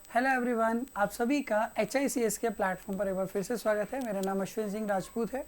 Hello everyone, आप सभी का HICS के प्लेटफॉर्म पर एक बार फिर से स्वागत है। मेरा नाम अश्विन सिंह राजपूत है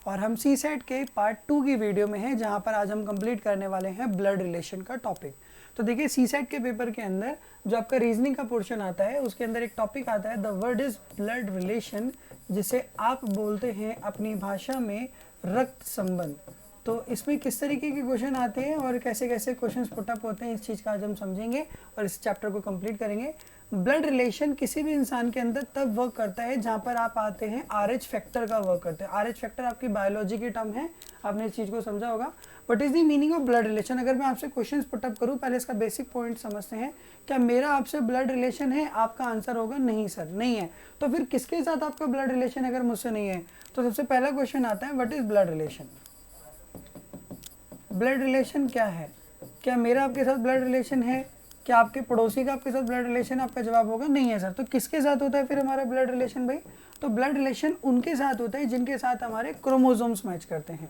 और हम CSET के पार्ट 2 की वीडियो में हैं, जहां पर आज हम कंप्लीट करने वाले हैं ब्लड रिलेशन का टॉपिक। तो देखिए, CSET के पेपर के अंदर जो आपका रीजनिंग का पोर्शन आता है, उसके अंदर एक टॉपिक आता है, the word is blood relation, जिसे आप बोलते हैं अपनी भाषा में रक्त संबंध। तो इसमें किस तरीके के क्वेश्चन आते हैं और कैसे कैसे क्वेश्चंस पुटअप होते हैं, इस चीज़ का आज हम समझेंगे और इस चैप्टर को कंप्लीट करेंगे। ब्लड रिलेशन किसी भी इंसान के अंदर तब वर्क करता है जहां पर आप आते हैं RH फैक्टर का वर्क करते हैं। RH फैक्टर आपकी बायोलॉजी की टर्म है, आपने इस चीज़ को समझा होगा। What is the meaning of blood relation? अगर मैं आपसे क्वेश्चंस पुटअप करूं, पहले इसका बेसिक पॉइंट समझते हैं। क्या मेरा आपसे ब्लड रिलेशन है? आपका आंसर होगा नहीं सर, नहीं है। तो फिर किसके साथ आपका ब्लड रिलेशन अगर मुझसे नहीं है? तो सबसे पहला क्वेश्चन आता है, what is blood relation? Blood relation क्या है? क्या मेरा आपके साथ ब्लड रिलेशन है? क्या आपके पड़ोसी का आपके साथ ब्लड रिलेशन? आपका जवाब होगा नहीं है सर। तो किसके साथ होता है फिर हमारा ब्लड रिलेशन भाई? तो ब्लड रिलेशन उनके साथ होता है जिनके साथ हमारे क्रोमोसोम्स मैच करते हैं।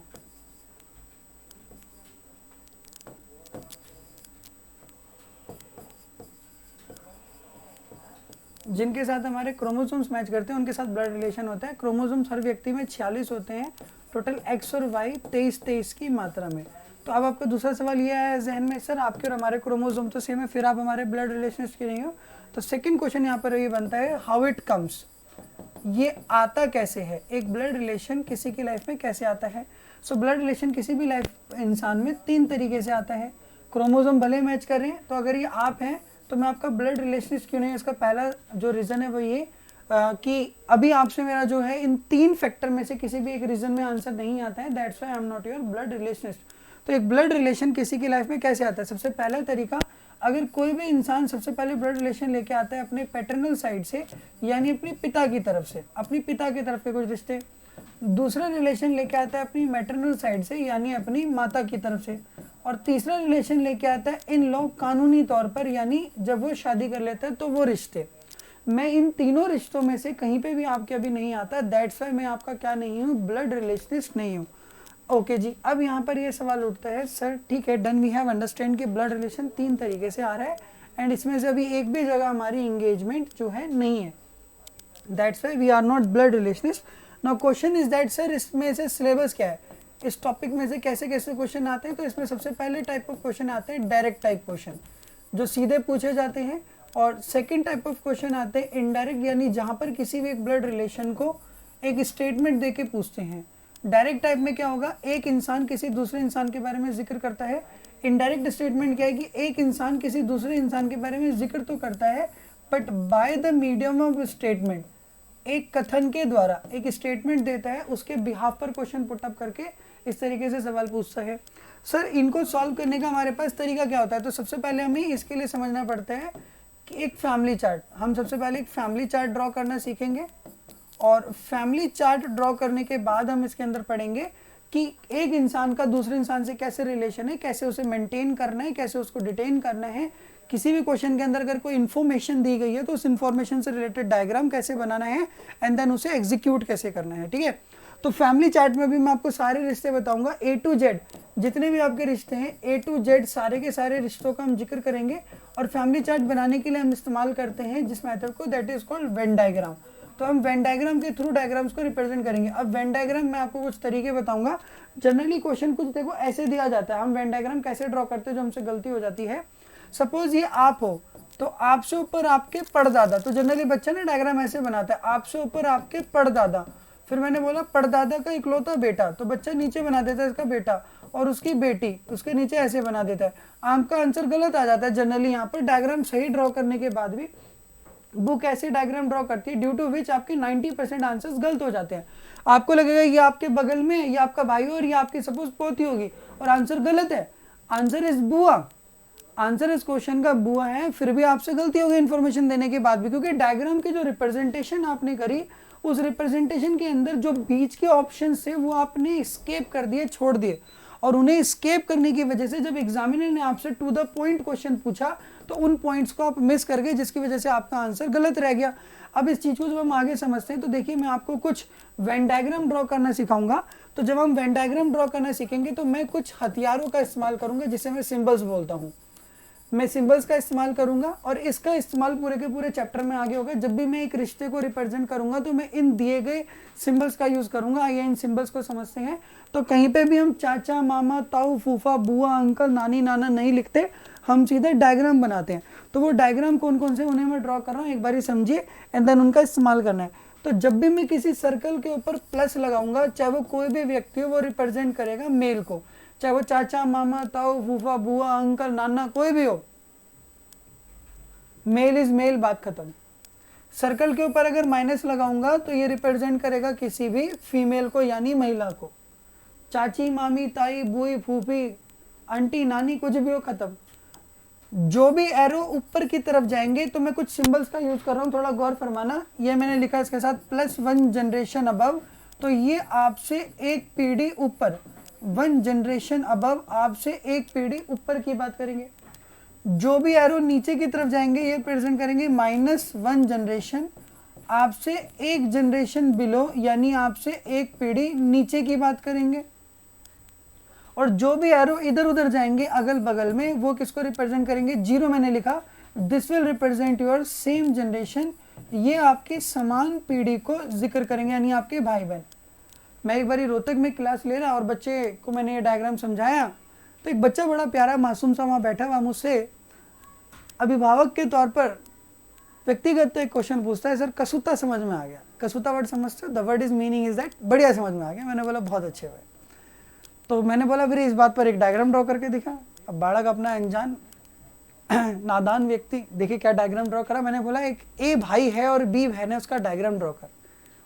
जिनके साथ हमारे क्रोमोसोम्स मैच करते हैं उनके साथ ब्लड रिलेशन होता है। क्रोमोसोम्स हर व्यक्ति में 46 होते हैं, टोटल X और Y 23 की मात्रा में। तो अब आपका दूसरा सवाल ये है जहन में, सर आपके और हमारे क्रोमोसोम तो सेम है, फिर आप हमारे ब्लड रिलेशन के नहीं हो। तो सेकंड क्वेश्चन यहाँ पर ये बनता है, हाउ इट कम्स, ये आता कैसे है? एक ब्लड रिलेशन किसी की लाइफ में कैसे आता है? सो ब्लड रिलेशन किसी भी लाइफ इंसान में 3 तरीके से आता है। क्रोमोसोम भले मैच कर रहे हैं, तो अगर ये आप हैं तो मैं आपका ब्लड रिलेशनिस्ट क्यों नहीं? इसका पहला जो रीज़न है वो ये कि अभी आपसे मेरा जो है इन 3 फैक्टर में से किसी भी एक रीज़न में आंसर नहीं आता है, that's why I am not your blood relationist. तो एक ब्लड रिलेशन किसी की लाइफ में कैसे आता है? सबसे पहला तरीका, अगर कोई भी इंसान सबसे पहले ब्लड रिलेशन लेके आता है अपने पैटर्नल साइड से, यानी अपने पिता की तरफ से, अपनी पिता की तरफ के कुछ रिश्ते। दूसरा रिलेशन लेके आता है अपनी मैटरनल साइड से, यानी अपनी माता की तरफ से। और तीसरा रिलेशन लेके आता है इन लॉ, कानूनी तौर पर, यानी जब वो शादी कर लेता है तो वो रिश्ते। मैं इन तीनों रिश्तों में से कहीं पे भी आपके अभी नहीं आता, दैट्स वाई मैं आपका क्या नहीं हूँ, ब्लड रिलेशनिस्ट नहीं हूँ। ओके जी, अब यहाँ पर ये सवाल उठता है, सर ठीक है, डन, वी हैव अंडरस्टैंड कि ब्लड रिलेशन 3 तरीके से आ रहा है एंड इसमें से अभी एक भी जगह हमारी इंगेजमेंट जो है नहीं है, that's why we are not blood relationist. Now question is that sir इसमें से सिलेबस क्या है, इस टॉपिक में से कैसे कैसे क्वेश्चन आते हैं? तो इसमें सबसे पहले टाइप ऑफ क्वेश्चन आते हैं डायरेक्ट टाइप क्वेश्चन, जो सीधे पूछे जाते हैं। और सेकंड टाइप ऑफ क्वेश्चन आते हैं इनडायरेक्ट, यानी जहां पर किसी भी एक ब्लड रिलेशन को एक स्टेटमेंट दे के पूछते हैं। डायरेक्ट टाइप में क्या होगा, एक इंसान किसी दूसरे इंसान के बारे में जिक्र करता है। इनडायरेक्ट स्टेटमेंट क्या है कि एक इंसान किसी दूसरे इंसान के बारे में जिक्र तो करता है, but by the medium of statement, एक कथन के द्वारा एक स्टेटमेंट देता है, उसके बिहाफ पर क्वेश्चन पुटअप करके इस तरीके से सवाल पूछता है। सर इनको सॉल्व करने का हमारे पास तरीका क्या होता है? तो सबसे पहले हमें इसके लिए समझना पड़ता है कि एक फैमिली चार्ट, हम सबसे पहले एक फैमिली चार्ट ड्रॉ करना सीखेंगे और फैमिली चार्ट ड्रॉ करने के बाद हम इसके अंदर पढ़ेंगे कि एक इंसान का दूसरे इंसान से कैसे रिलेशन है, कैसे उसे मेंटेन करना है, कैसे उसको डिटेन करना है। किसी भी क्वेश्चन के अंदर अगर कोई इन्फॉर्मेशन दी गई है तो उस इन्फॉर्मेशन से रिलेटेड डायग्राम कैसे बनाना है एंड देन उसे एग्जीक्यूट कैसे करना है, ठीक है। तो फैमिली चार्ट में भी मैं आपको सारे रिश्ते बताऊंगा, A to Z, जितने भी आपके रिश्ते हैं A to Z सारे के सारे रिश्तों का हम जिक्र करेंगे। और फैमिली चार्ट बनाने के लिए हम इस्तेमाल करते हैं जिस मेथड को, that is called Venn diagram. तो हम वेन डायग्राम के थ्रू डायग्राम्स को रिप्रेजेंट करेंगे। अब वेन डायग्राम मैं आपको कुछ तरीके बताऊंगा। जनरली क्वेश्चन कुछ देखो ऐसे दिया जाता है, हम वेन डायग्राम कैसे ड्रॉ करते हैं, जो हमसे गलती हो जाती है। सपोज ये आप हो, तो आपसे ऊपर आपके परदादा, तो जनरली बच्चा ना डायग्राम ऐसे बनाता है, आपसे ऊपर आपके परदादा, फिर मैंने बोला परदादा का इकलौता बेटा, तो बच्चा नीचे बना देता है इसका बेटा, और उसकी बेटी उसके नीचे ऐसे बना देता है। आपका आंसर गलत आ जाता है जनरली। यहाँ पर डायग्राम सही ड्रॉ करने के बाद भी बुक ऐसे डायग्राम ड्रॉ करती है, ड्यू टू विच आपके 90% आंसर्स गलत हो जाते हैं। आपको लगेगा ये आपके बगल में, ये आपका भाई और ये आपकी सपोज पोती होगी, और आंसर गलत है। आंसर इज बुआ, आंसर इस क्वेश्चन का बुआ है, फिर भी आपसे गलती हो गई इन्फॉर्मेशन देने के बाद भी, क्योंकि डायग्राम की जो रिप्रेजेंटेशन आपने करी, उस रिप्रेजेंटेशन के अंदर जो बीच के ऑप्शन थे वो आपने स्केप कर दिए, छोड़ दिए। और उन्हें स्केप करने की वजह से जब एग्जामिनर ने आपसे टू द पॉइंट क्वेश्चन पूछा तो उन पॉइंट्स को आप मिस कर गए, जिसकी वजह से आपका आंसर गलत रह गया। अब इस चीज़ को जब हम आगे समझते हैं तो देखिए, मैं आपको कुछ वेन डायग्राम ड्रॉ करना सिखाऊंगा। तो जब हम वेन डायग्राम ड्रॉ करना सीखेंगे तो मैं कुछ हथियारों का इस्तेमाल करूंगा जिसे मैं सिंबल्स बोलता हूँ। मैं सिंबल्स का इस्तेमाल करूंगा और इसका इस्तेमाल पूरे के पूरे चैप्टर में आगे होगा। जब भी मैं एक रिश्ते को रिप्रेजेंट करूंगा तो मैं इन दिए गए सिंबल्स का यूज करूंगा। आइए इन सिंबल्स को समझते हैं। तो कहीं पे भी हम चाचा, मामा, ताऊ, फूफा, बुआ, अंकल, नानी, नाना नहीं लिखते, हम सीधे डायग्राम बनाते हैं। तो वो डायग्राम कौन कौन से उन्हें मैं ड्रॉ कर रहा हूँ एक बार समझिए, एंड देन उनका इस्तेमाल करना है। तो जब भी मैं किसी सर्कल के ऊपर प्लस लगाऊंगा, चाहे वो कोई भी व्यक्ति हो, वो रिप्रेजेंट करेगा मेल को, चाहे वो चाचा, मामा, ताऊ, फूफा, बुआ, अंकल, नाना कोई भी हो, मेल इज मेल, बात खत्म। सर्कल के ऊपर अगर माइनस लगाऊंगा तो ये रिप्रेजेंट करेगा किसी भी फीमेल को यानी महिला को, चाची, मामी, ताई, बुई, फूफी, आंटी, नानी कुछ भी हो, खत्म। जो भी एरो ऊपर की तरफ जाएंगे तो मैं कुछ सिंबल्स का यूज कर रहा हूँ, थोड़ा गौर फरमाना। ये मैंने लिखा इसके साथ +1 जनरेशन अबव, तो ये आपसे एक पीढ़ी ऊपर, 1 जनरेशन अबव, आपसे एक पीढ़ी ऊपर की बात करेंगे। जो भी एरो नीचे की तरफ जाएंगे ये प्रेजेंट करेंगे -1 जनरेशन, आपसे एक जनरेशन बिलो यानी आपसे एक पीढ़ी नीचे की बात करेंगे। और जो भी एरो इधर उधर जाएंगे अगल बगल में वो किसको रिप्रेजेंट करेंगे, 0 मैंने लिखा, this will represent your same generation, ये आपके समान पीढ़ी को जिक्र करेंगे यानी आपके भाई बहन। मैं एक बार रोहतक में क्लास ले रहा और बच्चे को मैंने ये डायग्राम समझाया, तो एक बच्चा बड़ा प्यारा मासूम सा वहाँ बैठा हुआ मुझसे अभिभावक के तौर पर व्यक्तिगत एक क्वेश्चन पूछता है, सर कसूता समझ में आ गया, कसूता वर्ड समझते हो, the word is meaning is that, बढ़िया समझ में आ गया। मैंने बोला बहुत अच्छे हुए। तो मैंने बोला फिर इस बात पर एक डायग्राम ड्रॉ करके दिखा। अब बालक अपना अनजान नादान व्यक्ति, देखिए क्या डायग्राम ड्रॉ करा। मैंने बोला एक ए भाई है और बी बहन है, उसका डायग्राम ड्रॉ कर।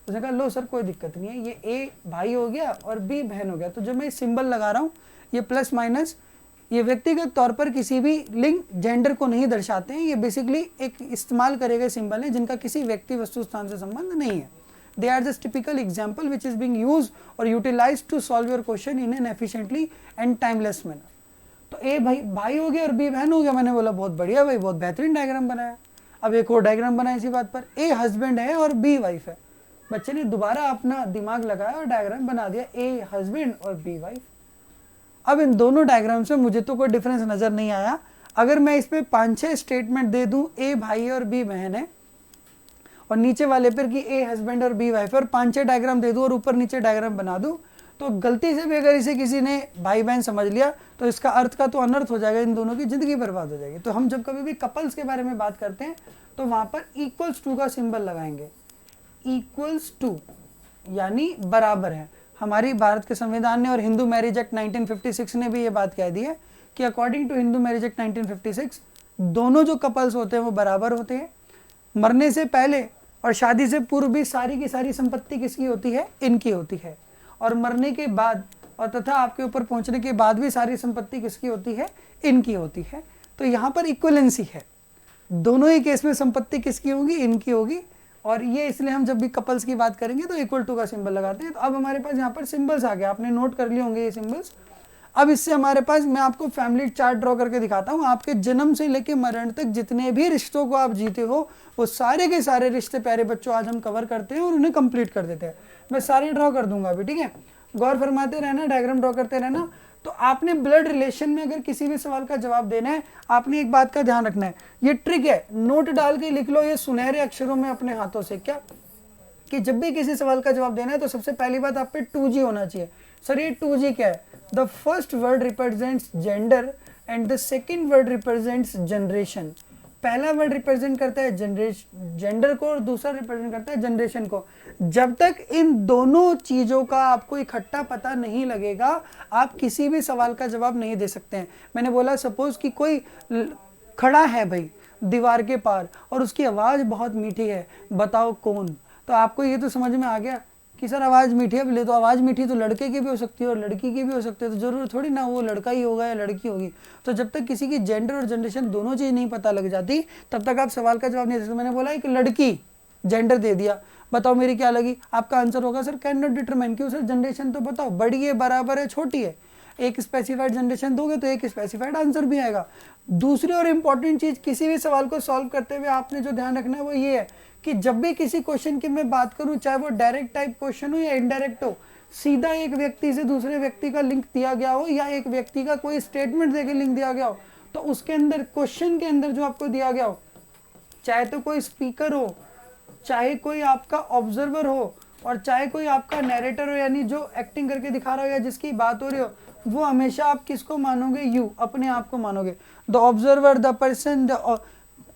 उसने कहा लो सर कोई दिक्कत नहीं है, ये ए भाई हो गया और बी बहन हो गया। तो जो मैं सिंबल लगा रहा हूँ ये प्लस माइनस, ये व्यक्तिगत तौर पर किसी भी लिंग जेंडर को नहीं दर्शाते हैं, ये बेसिकली एक इस्तेमाल करे गए सिंबल है जिनका किसी व्यक्ति वस्तु स्थान से संबंध नहीं है। They are just typical example which is being used or utilized to solve your question in an efficiently and timeless manner. तो ए भाई हो गया और बी बहन हो गया। मैंने बोला बहुत बढ़िया भाई, बहुत बेहतरीन डायग्राम बनाया। अब एक और डायग्राम बनाया इसी बात पर, ए हस्बैंड है और बी वाइफ है। बच्चे ने दोबारा अपना दिमाग लगाया और डायग्राम बना दिया, ए हस्बैंड और बी वाइफ। अब इन दोनों डायग्राम से मुझे तो कोई डिफरेंस नजर नहीं आया। अगर मैं इस पे 5-6 स्टेटमेंट दे दूं, ए भाई और बी बहन है, और नीचे वाले पर कि ए हस्बैंड और बी वाइफ, और 5-6 डायग्राम दे दूं और ऊपर नीचे डायग्राम बना दूं, तो गलती से भी अगर इसे किसी ने भाई बहन समझ लिया तो इसका अर्थ का तो अनर्थ हो जाएगा, इन दोनों की जिंदगी बर्बाद हो जाएगी। तो हम जब कभी भी कपल्स के बारे में बात करते हैं तो वहां पर =2 का सिंबल लगाएंगे, =2 यानी बराबर है। हमारी भारत के संविधान ने और हिंदू मैरिज एक्ट 1956 ने भी ये बात कह दी है कि according to Hindu marriage act 1956 दोनों जो कपल्स होते हैं वो बराबर होते हैं। मरने से पहले और शादी से पूर्व भी सारी की सारी संपत्ति किसकी होती है, इनकी होती है। और मरने के बाद और तथा आपके ऊपर पहुंचने के बाद भी सारी संपत्ति किसकी होती है, इनकी होती है। तो यहाँ पर इक्वलेंसी है, दोनों ही केस में संपत्ति किसकी होगी, इनकी होगी। और ये इसलिए हम जब भी कपल्स की बात करेंगे तो =2 का सिंबल लगाते हैं। तो अब हमारे पास यहाँ पर सिंबल्स आ गए, आपने नोट कर लिए होंगे ये सिंबल्स। अब इससे हमारे पास, मैं आपको फैमिली चार्ट ड्रॉ करके दिखाता हूँ। आपके जन्म से लेकर मरण तक जितने भी रिश्तों को आप जीते हो वो सारे के सारे रिश्ते प्यारे बच्चों आज हम कवर करते हैं और उन्हें कंप्लीट कर देते हैं। मैं सारे ड्रॉ कर दूंगा अभी, ठीक है। गौर फरमाते रहना, डायग्राम ड्रॉ करते रहना। तो आपने ब्लड रिलेशन में अगर किसी भी सवाल का जवाब देना है, आपने एक बात का ध्यान रखना है, ये ट्रिक है, नोट डाल के लिख लो ये सुनहरे अक्षरों में अपने हाथों से, क्या कि जब भी किसी सवाल का जवाब देना है तो सबसे पहली बात आप पे 2G होना चाहिए। सर ये 2G क्या है? The first word represents gender and the second word represents generation. पहला वर्ड रिप्रेजेंट करता है जेंडर को और दूसरा रिप्रेजेंट करता है जनरेशन को। जब तक इन दोनों चीजों का आपको इकट्ठा पता नहीं लगेगा आप किसी भी सवाल का जवाब नहीं दे सकते हैं। मैंने बोला सपोज कि कोई खड़ा है भाई दीवार के पार और उसकी आवाज बहुत मीठी है, बताओ कौन? तो आपको ये तो समझ में आ गया कि सर आवाज मीठी है, बोले तो आवाज मीठी तो लड़के की भी हो सकती है और लड़की की भी हो सकती है, तो जरूर थोड़ी ना वो लड़का ही होगा या लड़की होगी। तो जब तक किसी की जेंडर और जनरेशन दोनों चीज नहीं पता लग जाती तब तक आप सवाल का जवाब नहीं दे सकते। मैंने बोला एक लड़की, जेंडर दे दिया, बताओ मेरी क्या लगी? आपका आंसर होगा सर कैन नॉट डिटरमाइन। क्यों सर? जनरेशन तो बताओ, बड़ी है, बराबर है, छोटी है। एक स्पेसिफाइड जनरेशन दोगे तो एक स्पेसिफाइड आंसर भी आएगा। दूसरी और इम्पॉर्टेंट चीज किसी भी सवाल को सॉल्व करते हुए आपने जो ध्यान रखना है वो ये है कि जब भी किसी क्वेश्चन की मैं बात करूं, चाहे वो डायरेक्ट टाइप क्वेश्चन हो या इनडायरेक्ट हो, सीधा एक व्यक्ति से दूसरे व्यक्ति का लिंक दिया गया हो या एक व्यक्ति का कोई स्टेटमेंट देके लिंक दिया गया हो, तो उसके अंदर क्वेश्चन के अंदर जो आपको दिया गया हो, चाहे तो कोई स्पीकर हो, चाहे कोई आपका ऑब्जर्वर हो, और चाहे कोई आपका नैरेटर हो, यानी जो एक्टिंग करके दिखा रहा हो या जिसकी बात हो रही हो, वो हमेशा आप किसको मानोगे? यू, अपने आप को मानोगे। The observer, the person, the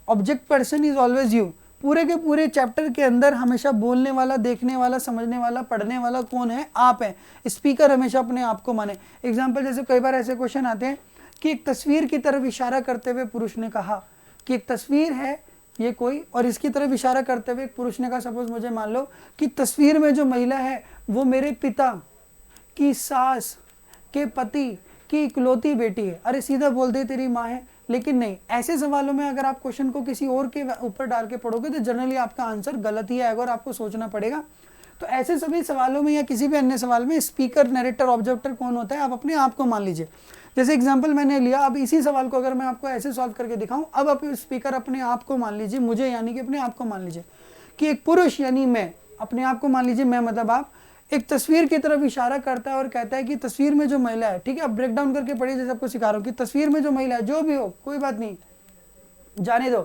object person is always you. पूरे के पूरे चैप्टर के अंदर हमेशा बोलने वाला, देखने वाला, समझने वाला, पढ़ने वाला कौन है? आप हैं। स्पीकर हमेशा अपने आप को माने। एग्जाम्पल जैसे कई बार ऐसे क्वेश्चन आते हैं कि एक तस्वीर की तरफ इशारा करते हुए पुरुष ने कहा कि एक तस्वीर है ये कोई, और इसकी तरफ इशारा करते हुए एक पुरुष ने कहा, सपोज मुझे मान लो कि तस्वीर में जो महिला है वो मेरे पिता की सास के पति की इकलौती बेटी है। अरे सीधा बोल दे तेरी माँ है। लेकिन नहीं, ऐसे सवालों में अगर आप क्वेश्चन को किसी और के ऊपर डाल के पढ़ोगे तो जनरली आपका आंसर गलत ही आएगा और आपको सोचना पड़ेगा। तो ऐसे सभी सवालों में या किसी भी अन्य सवाल में स्पीकर, नरेटर, ऑब्जर्वर कौन होता है? आप अपने आप को मान लीजिए। जैसे एग्जाम्पल मैंने लिया, अब इसी सवाल को अगर मैं आपको ऐसे सॉल्व करके दिखाऊं, अब आप स्पीकर अपने आप को मान लीजिए, मुझे यानी कि अपने आप को मान लीजिए कि एक पुरुष यानी मैं, अपने आप को मान लीजिए मैं मतलब आप, एक तस्वीर की तरफ इशारा करता है और कहता है कि तस्वीर में जो महिला है, ठीक है, अब ब्रेक डाउन करके पढ़िए जैसे आपको सिखा रहा हूँ कि तस्वीर में जो महिला है, जो भी हो कोई बात नहीं, जाने दो,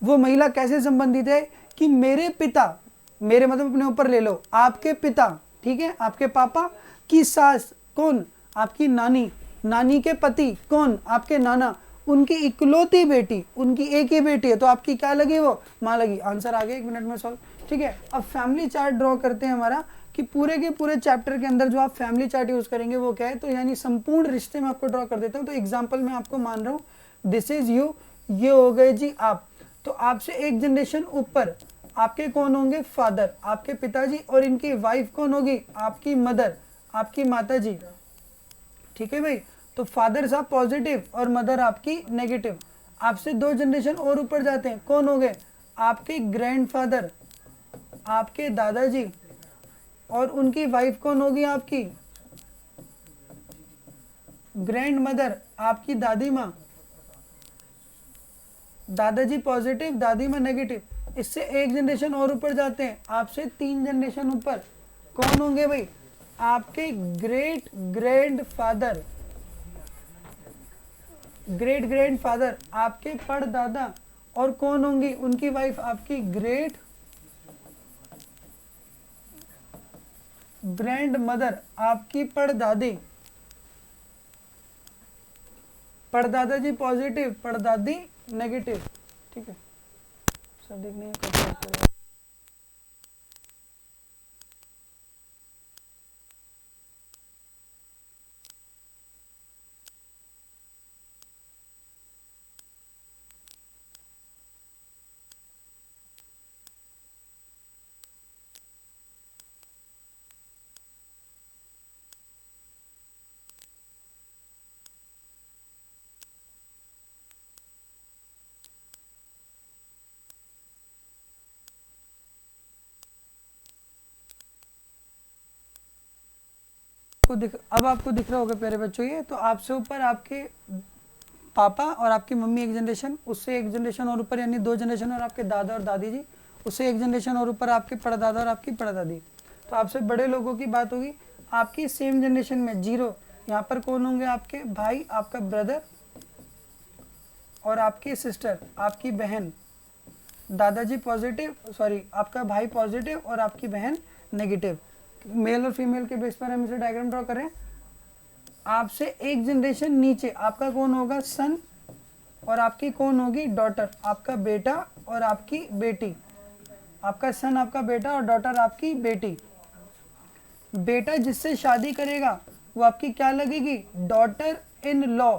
वो महिला कैसे संबंधित है कि मेरे पिता, मेरे मतलब अपने ऊपर ले लो, आपके पिता, ठीक है, आपके पापा की सास कौन? आपकी नानी, नानी के पति कौन? आपके नाना, उनकी इकलौती बेटी, उनकी एक ही बेटी है, तो आपकी क्या लगी? वो माँ लगी। आंसर आ गया 1 मिनट में सॉल्व, ठीक है। अब फैमिली चार्ट ड्रॉ करते हैं हमारा कि पूरे के पूरे चैप्टर के अंदर जो आप फैमिली चार्ट यूज करेंगे वो क्या है, तो यानी संपूर्ण रिश्ते में आपको ड्रॉ कर देता हूँ। तो एग्जाम्पल मैं आपको मान रहा हूँ, दिस इज यू, ये हो गए जी आप। तो आपसे एक जनरेशन ऊपर आपके कौन होंगे? फादर, आपके पिताजी, और इनकी वाइफ कौन होगी? आपकी मदर, आपकी माता जी, ठीक है भाई। तो फादर साहब पॉजिटिव और मदर आपकी नेगेटिव। आपसे 2 जनरेशन और ऊपर जाते हैं, कौन हो गए? आपके ग्रैंडफादर, आपके दादाजी, और उनकी वाइफ कौन होगी? आपकी ग्रैंड मदर, आपकी दादी माँ। दादाजी पॉजिटिव, दादी माँ नेगेटिव। इससे एक जनरेशन और ऊपर जाते हैं, आपसे 3 जनरेशन ऊपर कौन होंगे भाई? आपके ग्रेट ग्रैंडफादर, ग्रेट ग्रैंडफादर, आपके परदादा, और कौन होंगी? उनकी वाइफ, आपकी ग्रेट ग्रैंड मदर, आपकी परदादी, परदादा जी पॉजिटिव, परदादी नेगेटिव, ठीक है। सब देखने का अब आपको दिख रहा होगा प्यारे बच्चों ये, तो आपसे ऊपर आपके पापा और आपकी मम्मी एक जनरेशन, उससे एक जनरेशन और ऊपर यानी 2 जनरेशन और आपके दादा और दादी जी, उससे एक जनरेशन और ऊपर आपके परदादा और आपकी परदादी। तो आपसे बड़े लोगों की बात होगी, आपकी सेम जनरेशन में 0, यहाँ पर कौन होंगे? आपके भाई, आपका ब्रदर और आपकी सिस्टर, आपकी बहन। दादाजी पॉजिटिव, सॉरी आपका भाई पॉजिटिव और आपकी बहन नेगेटिव। मेल और फीमेल के बेस पर हम इसे डायग्राम ड्रॉ करें। आपसे एक जनरेशन नीचे आपका कौन होगा? सन, और आपकी कौन होगी? डॉटर, आपका बेटा और आपकी बेटी। आपका सन आपका बेटा और डॉटर आपकी बेटी। बेटा जिससे शादी करेगा वो आपकी क्या लगेगी? डॉटर इन लॉ,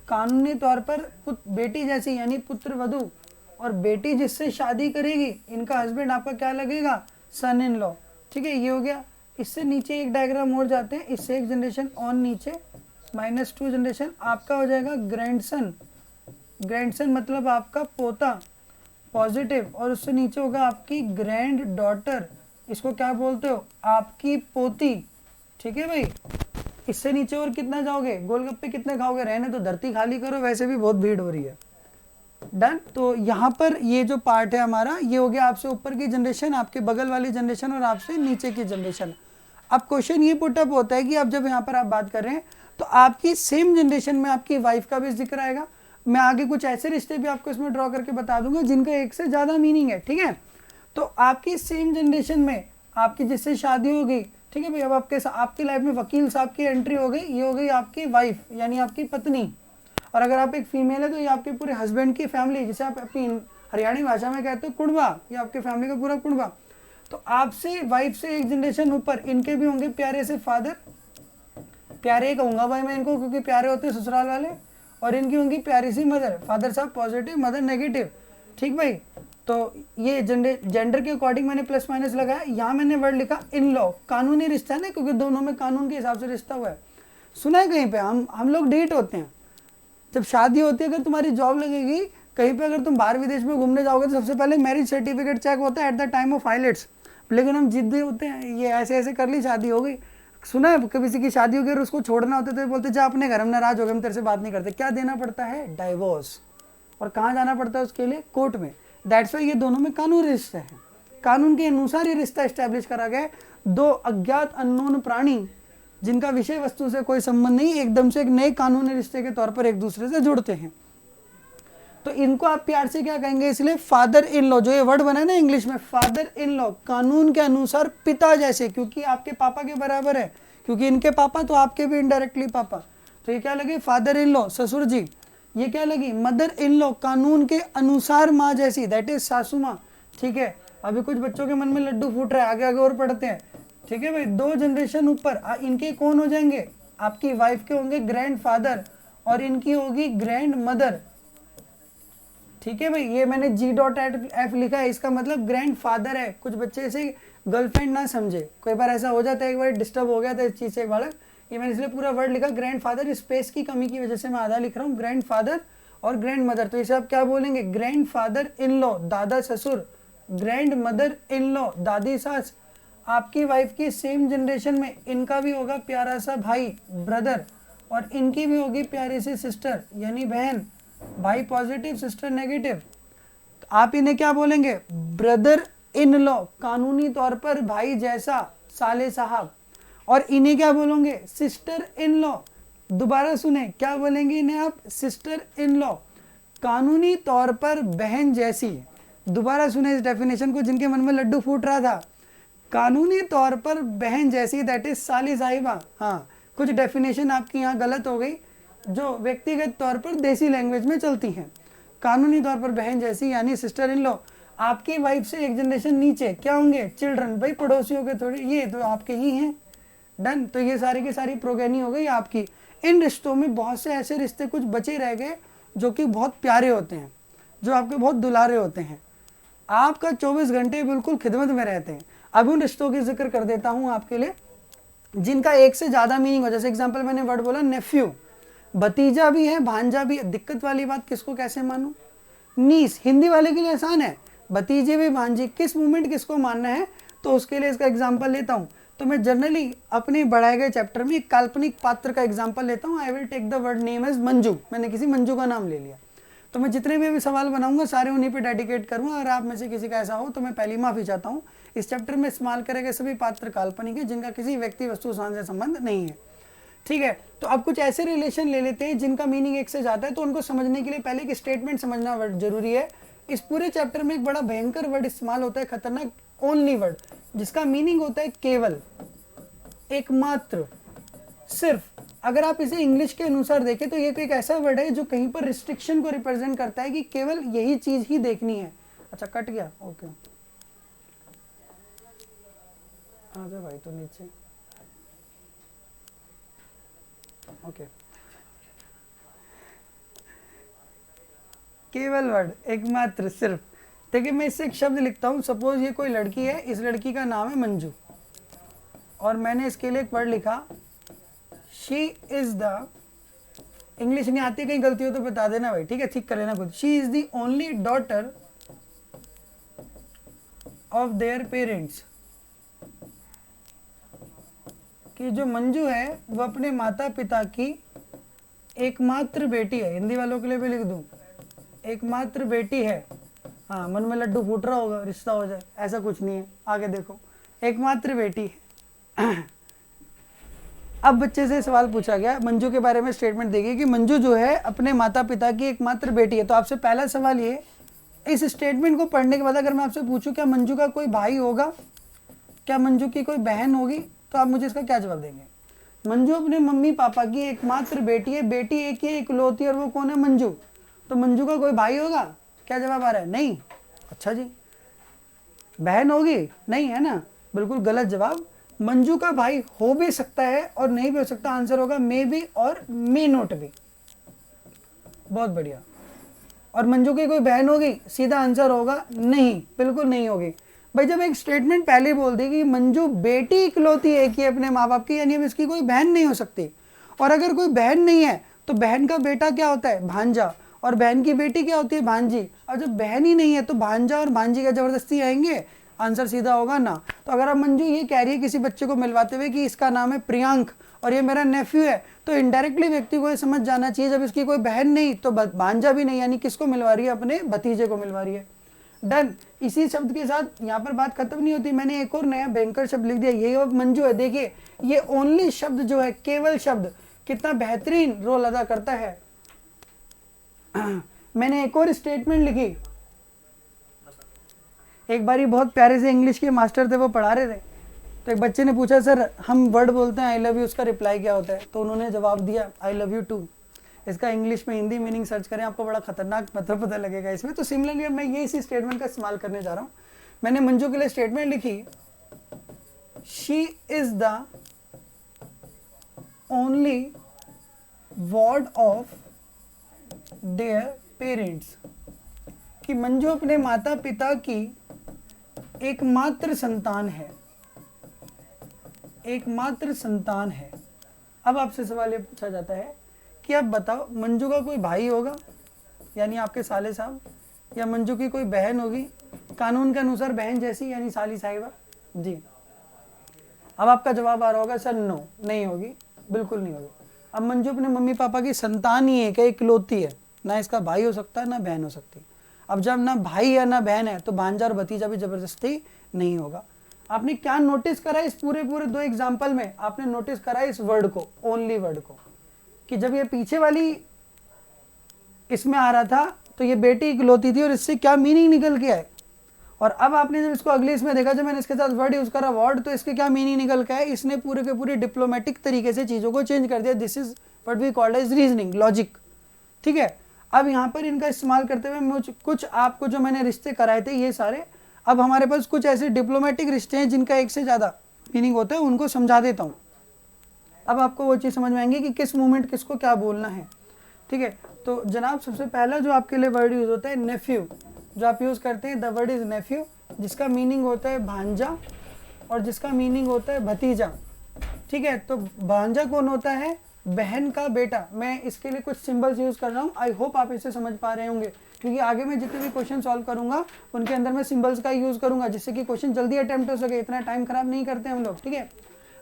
कानूनी तौर पर बेटी जैसी यानी पुत्र वधू। और बेटी जिससे शादी करेगी, इनका हस्बैंड आपका क्या लगेगा? सन इन लॉ, ठीक है। ये हो गया। इससे नीचे एक डायग्राम और जाते हैं, इससे एक जनरेशन ऑन नीचे, -2 जनरेशन आपका हो जाएगा ग्रैंडसन। ग्रैंडसन मतलब आपका पोता पॉजिटिव, और उससे नीचे होगा आपकी ग्रैंड डॉटर, इसको क्या बोलते हो? आपकी पोती, ठीक है भाई। इससे नीचे और कितना जाओगे? गोलगप्पे कितने खाओगे? रहने तो, धरती खाली करो, वैसे भी बहुत भीड़ हो रही है। डन। तो यहाँ पर ये जो पार्ट है हमारा, ये हो गया आपसे ऊपर की जनरेशन, आपके बगल वाली जनरेशन और आपसे नीचे की जनरेशन। अब क्वेश्चन ये पुटअप होता है कि अब जब यहाँ पर आप बात कर रहे हैं तो आपकी सेम जनरेशन में आपकी वाइफ का भी जिक्र आएगा, मैं आगे कुछ ऐसे रिश्ते भी आपको इसमें ड्रॉ करके बता दूंगा जिनका एक से ज़्यादा मीनिंग है, ठीक है। तो आपकी सेम जनरेशन में आपकी जिससे शादी हो गई, ठीक है भाई, अब आपकी लाइफ में वकील साहब की एंट्री हो गई, ये हो गई आपकी वाइफ यानी आपकी पत्नी। और अगर आप एक फीमेल है तो ये आपके पूरे हस्बैंड की फैमिली, जिसे आप अपनी हरियाणी भाषा में कहते हो कुड़बा, ये आपके फैमिली का पूरा कुड़बा। तो आपसे वाइफ से एक जनरेशन ऊपर इनके भी होंगे प्यारे से फादर, प्यारे कहूँगा भाई मैं इनको क्योंकि प्यारे होते हैं ससुराल वाले, और इनकी होंगी प्यारी सी मदर, फादर साहब पॉजिटिव मदर नेगेटिव, ठीक भाई। तो ये जेंडर के अकॉर्डिंग मैंने प्लस माइनस लगाया। यहाँ मैंने वर्ड लिखा इन लॉ, कानूनी रिश्ता है ना, क्योंकि दोनों में कानून के हिसाब से रिश्ता हुआ है। सुना है कहीं पे हम लोग डेट होते हैं, जब शादी होती है, अगर तुम्हारी जॉब लगेगी कहीं पे, अगर तुम बाहर विदेश में घूमने जाओगे तो सबसे पहले मैरिज सर्टिफिकेट चेक होता है at the time of highlights. लेकिन हम जिद्दी होते हैं, ये ऐसे ऐसे कर ली शादी हो गई। सुना है कभी किसी की शादी हो गई और उसको छोड़ना होता है तो बोलते जा अपने घर, हम नाराज हो गए, हम तेरे से बात नहीं करते। क्या देना पड़ता है? डाइवोर्स। और कहाँ जाना पड़ता है उसके लिए? कोर्ट में। दैट्स वाई ये दोनों में कानूनी रिश्ता है, कानून के अनुसार ये रिश्ता एस्टेब्लिश करा गया है। दो अज्ञात अननोन प्राणी जिनका विषय वस्तु से कोई संबंध नहीं, एकदम से एक नए कानूनी रिश्ते के तौर पर एक दूसरे से जुड़ते हैं। तो इनको आप प्यार से क्या कहेंगे? इसलिए फादर इन लॉ, जो ये वर्ड बना है ना इंग्लिश में, फादर इन लॉ, कानून के अनुसार पिता जैसे, क्योंकि आपके पापा के बराबर है, क्योंकि इनके पापा तो आपके भी इनडायरेक्टली पापा। तो ये क्या लगे? फादर इन लॉ, ससुर जी। ये क्या लगी? मदर इन लॉ, कानून के अनुसार माँ जैसी, दैट इज सासू माँ, ठीक है। अभी कुछ बच्चों के मन में लड्डू फूट रहा है, आगे आगे और पढ़ते हैं, ठीक है भाई। दो जनरेशन ऊपर इनके कौन हो जाएंगे? आपकी वाइफ के होंगे ग्रैंड फादर और इनकी होगी ग्रैंड मदर, ठीक है भाई। ये मैंने G.F लिखा है, इसका मतलब ग्रैंड फादर है। कुछ बच्चे इसे गर्लफ्रेंड ना समझे, कई बार ऐसा हो जाता है, एक बार डिस्टर्ब हो गया था इस चीज़ से एक बालक, ये मैंने इसलिए पूरा वर्ड लिखा ग्रैंड फादर। स्पेस की कमी की वजह से मैं आधा लिख रहा हूँ, ग्रैंड फादर और ग्रैंड मदर। तो इसे आप क्या बोलेंगे? ग्रैंड फादर इन लॉ, दादा ससुर, ग्रैंड मदर इन लॉ, दादी सास। आपकी वाइफ की सेम जनरेशन में इनका भी होगा प्यारा सा भाई, ब्रदर, और इनकी भी होगी प्यारी सी सिस्टर यानी बहन, भाई पॉजिटिव सिस्टर नेगेटिव। आप इन्हें क्या बोलेंगे? ब्रदर इन लॉ, कानूनी तौर पर भाई जैसा, साले साहब। और इन्हें क्या बोलोगे? Sister in law. दोबारा सुने, क्या बोलेंगे इन्हें आप? सिस्टर इन लॉ, कानूनी तौर पर बहन जैसी। दोबारा सुने इस डेफिनेशन को, जिनके मन में लड्डू फूट रहा था, कानूनी तौर पर बहन जैसी, दैट इज साली साहिबा। हाँ, कुछ डेफिनेशन आपकी यहाँ गलत हो गई जो व्यक्तिगत तौर पर देसी लैंग्वेज में चलती हैं। कानूनी तौर पर बहन जैसी यानी सिस्टर इन लॉ। आपकी वाइफ से एक जनरेशन नीचे क्या होंगे? चिल्ड्रन, भाई पड़ोसियों के थोड़े, ये तो आपके ही हैं। डन। तो ये सारी की सारी प्रोगेनी हो गई आपकी। इन रिश्तों में बहुत से ऐसे रिश्ते कुछ बचे रह गए जो कि बहुत प्यारे होते हैं, जो आपके बहुत दुलारे होते हैं, आपका 24 घंटे बिल्कुल खिदमत में रहते हैं। अब उन रिश्तों की जिक्र कर देता हूँ आपके लिए जिनका एक से ज़्यादा मीनिंग हो। जैसे एग्जाम्पल मैंने वर्ड बोला नेफ्यू, भतीजा भी है, भांजा भी है। दिक्कत वाली बात, किसको कैसे मानूं? नीस, हिंदी वाले के लिए आसान है, भतीजे भी भांजी, किस मूवमेंट किसको मानना है? तो उसके लिए इसका एग्जांपल लेता हूं। तो मैं जनरली अपने बढ़ाए गए चैप्टर में एक काल्पनिक पात्र का एग्जांपल लेता हूं। I will take the word name as Manju. मैंने किसी मंजू का नाम ले लिया। तो मैं जितने भी सवाल बनाऊंगा सारे उन्हीं पे डेडिकेट करूंगा। अगर आप में से किसी का ऐसा हो तो मैं पहली माफ़ी चाहता हूँ। इस चैप्टर में इस्तेमाल करेंगे सभी पात्र काल्पनिक है जिनका किसी व्यक्ति वस्तु स्थान से संबंध नहीं है, ठीक है। तो अब कुछ ऐसे रिलेशन ले लेते हैं जिनका मीनिंग एक से ज़्यादा है। तो उनको समझने के लिए पहले एक स्टेटमेंट समझना वर्ड जरूरी है। इस पूरे चैप्टर में एक बड़ा भयंकर वर्ड इस्तेमाल होता है, खतरनाक, ओनली वर्ड, जिसका मीनिंग होता है केवल, एकमात्र, सिर्फ। अगर आप इसे इंग्लिश के अनुसार देखें तो ये एक ऐसा वर्ड है जो कहीं पर रिस्ट्रिक्शन को रिप्रेजेंट करता है कि केवल यही चीज ही देखनी है। अच्छा कट गया, ओके, आ जा भाई तो नीचे, ओके। केवल वर्ड, एकमात्र, सिर्फ। देखिए मैं इससे एक शब्द लिखता हूँ। सपोज ये कोई लड़की है, इस लड़की का नाम है मंजू, और मैंने इसके लिए एक वर्ड लिखा शी इज द, इंग्लिश नहीं आती, कहीं गलती हो तो बता देना भाई, ठीक है, ठीक कर लेना खुद। She is the only daughter of their parents, कि जो मंजू है वो अपने माता पिता की एकमात्र बेटी है। हिंदी वालों के लिए भी लिख दूं, एकमात्र बेटी है। हाँ, मन में लड्डू फूट रहा होगा, रिश्ता हो जाए, ऐसा कुछ नहीं है, आगे देखो, एकमात्र बेटी है। अब बच्चे से सवाल पूछा गया, मंजू के बारे में स्टेटमेंट देगी कि मंजू जो है अपने माता पिता की एकमात्र बेटी है। तो आपसे पहला सवाल ये, इस स्टेटमेंट को पढ़ने के बाद अगर मैं आपसे पूछूं क्या मंजू का कोई भाई होगा, क्या मंजू की कोई बहन होगी, तो आप मुझे इसका क्या जवाब देंगे? मंजू अपने मम्मी पापा की एकमात्र बेटी है, बेटी एक ही इकलौती है और वो कौन है? मंजू। तो मंजू का कोई भाई होगा? क्या जवाब आ रहा है? नहीं। अच्छा जी, बहन होगी? नहीं, है ना, बिल्कुल गलत जवाब। मंजू का भाई हो भी सकता है और नहीं भी हो सकता। आंसर होगा मे बी और मे नॉट भी। बहुत बढ़िया। और मंजू की कोई बहन होगी? सीधा आंसर होगा नहीं, बिल्कुल नहीं होगी। भाई जब एक स्टेटमेंट पहले बोल दी कि मंजू बेटी इकलौती एक ही अपने माँ बाप की, यानी अब इसकी कोई बहन नहीं हो सकती। और अगर कोई बहन नहीं है तो बहन का बेटा क्या होता है? भांजा। और बहन की बेटी क्या होती है? भांजी। और जब बहन ही नहीं है तो भांजा और भांजी का जबरदस्ती आएंगे? आंसर सीधा होगा ना। तो अगर अब मंजू ये कह रही है किसी बच्चे को मिलवाते हुए कि इसका नाम है प्रियांक और ये मेरा नेफ्यू है, तो इनडायरेक्टली व्यक्ति को ये समझ जाना चाहिए जब इसकी कोई बहन नहीं तो भांजा भी नहीं, यानी किसको मिलवा रही है? अपने भतीजे को मिलवा रही है। डन। इसी शब्द के साथ यहाँ पर बात खत्म नहीं होती, मैंने एक और नया भयंकर शब्द लिख दिया, ये अब मंजू है। देखिए ये ओनली शब्द जो है, केवल शब्द, कितना बेहतरीन रोल अदा करता है। मैंने एक और स्टेटमेंट लिखी। एक बारी बहुत प्यारे से इंग्लिश के मास्टर थे, वो पढ़ा रहे थे, तो एक बच्चे ने पूछा सर हम वर्ड बोलते हैं आई लव यू, उसका रिप्लाई क्या होता है? तो उन्होंने जवाब दिया आई लव यू टू। इसका इंग्लिश में हिंदी मीनिंग सर्च करें, आपको बड़ा खतरनाक मतलब पता लगेगा इसमें। तो सिमिलरली मैं ये इसी स्टेटमेंट का इस्तेमाल करने जा रहा हूँ। मैंने मंजू के लिए स्टेटमेंट लिखी, she is the only ward of their parents, कि मंजू अपने माता पिता की एकमात्र संतान है, एकमात्र संतान है। अब आपसे सवाल ये पूछा जाता है कि अब बताओ मंजू का कोई भाई होगा, यानी आपके साले साहब, या मंजू की कोई बहन होगी? कानून के अनुसार बहन जैसी, यानी साली साहिबा जी। अब आपका जवाब आ रहा होगा सर नो, नहीं होगी, बिल्कुल नहीं होगी। अब मंजू अपने मम्मी पापा की संतान ही है, क्या इकलौती है, ना इसका भाई हो सकता है ना बहन हो सकती। अब जब ना भाई है ना बहन है तो भांजा और भतीजा भी जबरदस्ती नहीं होगा। आपने क्या नोटिस करा इस पूरे दो एग्जाम्पल में? आपने नोटिस करा इस वर्ड को, ओनली वर्ड को, कि जब ये पीछे वाली इसमें आ रहा था तो ये बेटी इकलौती थी और इससे क्या मीनिंग निकल के आए। और अब आपने जब इसको अगले इसमें देखा, जब मैंने इसके साथ वर्ड यूज करा वर्ड, तो इसके क्या मीनिंग निकल के आए? इसने पूरे के पूरे डिप्लोमेटिक तरीके से चीज़ों को चेंज कर दिया। This is what we called as reasoning, logic. ठीक है, अब यहाँ पर इनका इस्तेमाल करते हुए कुछ आपको जो मैंने रिश्ते कराए थे ये सारे, अब हमारे पास कुछ ऐसे डिप्लोमेटिक रिश्ते हैं जिनका एक से ज़्यादा मीनिंग होता है, उनको समझा देता हूँ। अब आपको वो चीज़ समझ में आएंगी कि किस मोमेंट किसको क्या बोलना है। ठीक है, तो जनाब सबसे पहला जो आपके लिए वर्ड यूज़ होता है नेफ्यू, जो आप यूज़ करते हैं, द वर्ड इज़ नेफ्यू, जिसका मीनिंग होता है भांजा और जिसका मीनिंग होता है भतीजा। ठीक है, तो भांजा कौन होता है? बहन का बेटा। मैं इसके लिए कुछ सिंबल्स यूज़ कर रहा हूँ, आई होप आप इसे समझ पा रहे होंगे, क्योंकि आगे मैं जितने भी क्वेश्चन सॉल्व करूंगा उनके अंदर मैं सिंबल्स का यूज़ करूंगा, जिससे कि क्वेश्चन जल्दी अटेम्प्ट हो सके, इतना टाइम खराब नहीं करते हम लोग। ठीक है,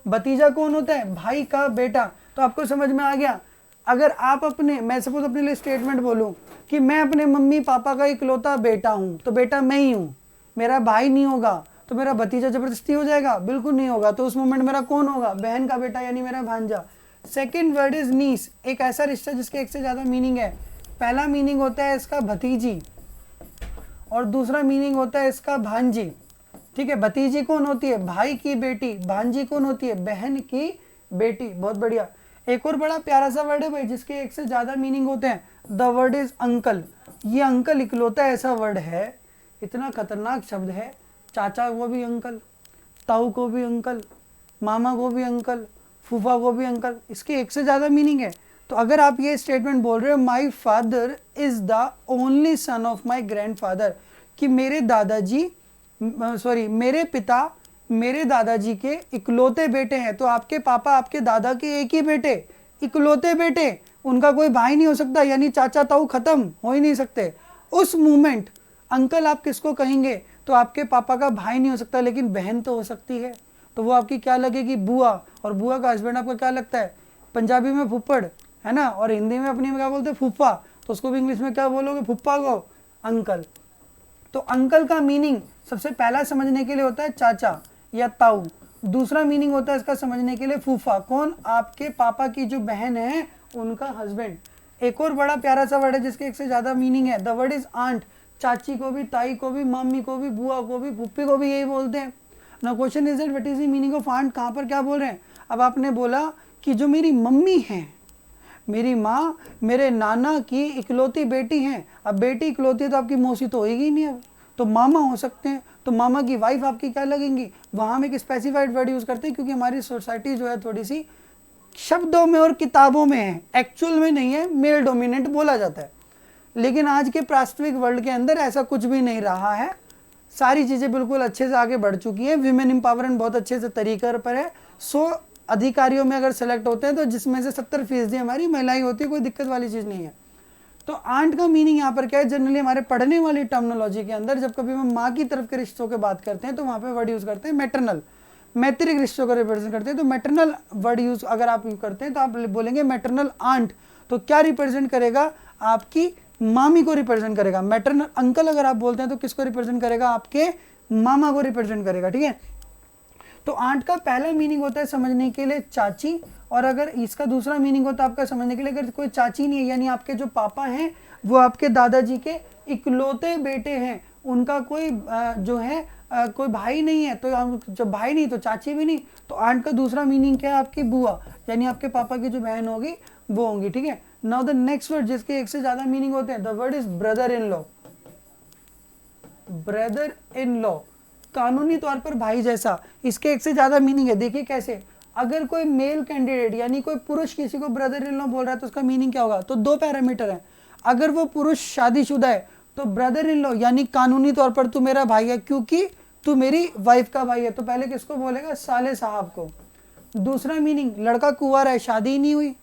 भतीजा कौन होता है? भाई का बेटा। तो आपको समझ में आ गया। अगर आप अपने, मैं सपोज अपने लिए स्टेटमेंट बोलूं कि मैं अपने मम्मी पापा का इकलौता बेटा हूं, तो बेटा मैं ही हूं, मेरा भाई नहीं होगा, तो मेरा भतीजा जबरदस्ती हो जाएगा? बिल्कुल नहीं होगा। तो उस मोमेंट मेरा कौन होगा? बहन का बेटा, यानी मेरा भांजा। सेकेंड वर्ड इज नीस, एक ऐसा रिश्ता जिसके एक से ज़्यादा मीनिंग है। पहला मीनिंग होता है इसका भतीजी और दूसरा मीनिंग होता है इसका भांजी। ठीक है, भतीजी कौन होती है? भाई की बेटी। भांजी कौन होती है? बहन की बेटी। बहुत बढ़िया। एक और बड़ा प्यारा सा वर्ड है भाई जिसके एक से ज़्यादा मीनिंग होते हैं, द वर्ड इज अंकल। ये अंकल इकलौता ऐसा वर्ड है, इतना खतरनाक शब्द है, चाचा को भी अंकल, ताऊ को भी अंकल, मामा को भी अंकल, फूफा को भी अंकल, इसके एक से ज़्यादा मीनिंग है। तो अगर आप ये स्टेटमेंट बोल रहे हो my father is the only son of my grandfather, कि मेरे दादाजी मेरे पिता मेरे दादाजी के इकलौते बेटे हैं, तो आपके पापा आपके दादा के एक ही बेटे, इकलौते बेटे, उनका कोई भाई नहीं हो सकता, यानी चाचा ताऊ खत्म हो ही नहीं सकते। उस मोमेंट अंकल आप किसको कहेंगे? तो आपके पापा का भाई नहीं हो सकता, लेकिन बहन तो हो सकती है, तो वो आपकी क्या लगेगी? बुआ। और बुआ का हस्बैंड आपका क्या लगता है? पंजाबी में फुप्पड़, है ना, और हिंदी में अपनी में क्या बोलते हैं? फूफा। तो उसको भी इंग्लिश में क्या बोलोगे? फुप्पा को अंकल। तो अंकल का मीनिंग सबसे पहला समझने के लिए होता है चाचा या ताऊ, दूसरा मीनिंग होता है इसका समझने के लिए फूफा, कौन, आपके पापा की जो बहन है उनका हस्बैंड। एक और बड़ा प्यारा सा वर्ड है जिसके एक से ज्यादा मीनिंग है, द वर्ड इज आंट। चाची को भी, ताई को भी, मम्मी को भी, बुआ को भी, पुप्पी को भी यही बोलते हैं ना। Question is that what is the meaning of aunt, कहाँ पर क्या बोल रहे हैं। अब आपने बोला कि जो मेरी मम्मी है, मेरी माँ मेरे नाना की इकलौती बेटी है। अब बेटी इकलौती है तो आपकी मौसी तो होगी ही नहीं, अब तो मामा हो सकते हैं। तो मामा की वाइफ आपकी क्या लगेंगी, वहाँ हम एक स्पेसिफाइड वर्ड यूज़ करते हैं क्योंकि हमारी सोसाइटी जो है थोड़ी सी शब्दों में और किताबों में है, एक्चुअल में नहीं है, मेल डोमिनेंट बोला जाता है। लेकिन आज के प्रास्ताविक वर्ल्ड के अंदर ऐसा कुछ भी नहीं रहा है, सारी चीज़ें बिल्कुल अच्छे से आगे बढ़ चुकी हैं, विमेन एम्पावरमेंट बहुत अच्छे से तरीके पर है। 100 अधिकारियों में अगर सेलेक्ट होते हैं तो जिसमें से 70% हमारी महिलाएं होती है, कोई दिक्कत वाली चीज़ नहीं है। तो आंट का मीनिंग यहाँ पर क्या है, जनरली हमारे पढ़ने वाली टर्मिनोलॉजी के अंदर जब कभी हम माँ की तरफ के रिश्तों की बात करते हैं तो वहाँ पे वर्ड यूज़ करते हैं मैटरनल, मैत्रिक रिश्तों को रिप्रेजेंट करते हैं। तो मैटरनल वर्ड यूज़ अगर आप यूज करते हैं तो आप बोलेंगे मैटरनल आंट, तो क्या रिप्रेजेंट करेगा, आपकी मामी को रिप्रेजेंट करेगा। मैटरनल अंकल अगर आप बोलते हैं तो किसको रिप्रेजेंट करेगा, आपके मामा को रिप्रेजेंट करेगा, ठीक है। तो आंट का पहला मीनिंग होता है समझने के लिए चाची, और अगर इसका दूसरा मीनिंग होता है आपका समझने के लिए, अगर कोई चाची नहीं है यानी आपके जो पापा हैं वो आपके दादाजी के इकलौते बेटे हैं, उनका कोई जो है कोई भाई नहीं है, तो जब भाई नहीं तो चाची भी नहीं, तो आंट का दूसरा मीनिंग क्या है, आपकी बुआ, यानी आपके पापा की जो बहन होगी वो होंगी, ठीक है। नाउ द नेक्स्ट वर्ड जिसके एक से ज्यादा मीनिंग होते हैं, the word is brother in law. Brother in law कानूनी तौर पर भाई जैसा, इसके एक से ज्यादा मीनिंग है। देखिए कैसे, अगर कोई मेल कैंडिडेट यानी कोई पुरुष किसी को ब्रदर इन लॉ बोल रहा है तो उसका मीनिंग क्या होगा, तो 2 पैरामीटर है। अगर वो पुरुष शादीशुदा है तो ब्रदर इन लॉ यानी कानूनी तौर पर तू मेरा भाई है क्योंकि तू मेरी वाइफ का भाई है, तो पहले किसको बोलेगा, साले साहब को। दूसरा मीनिंग, लड़का कुंवारा है, शादी ही नहीं हुई,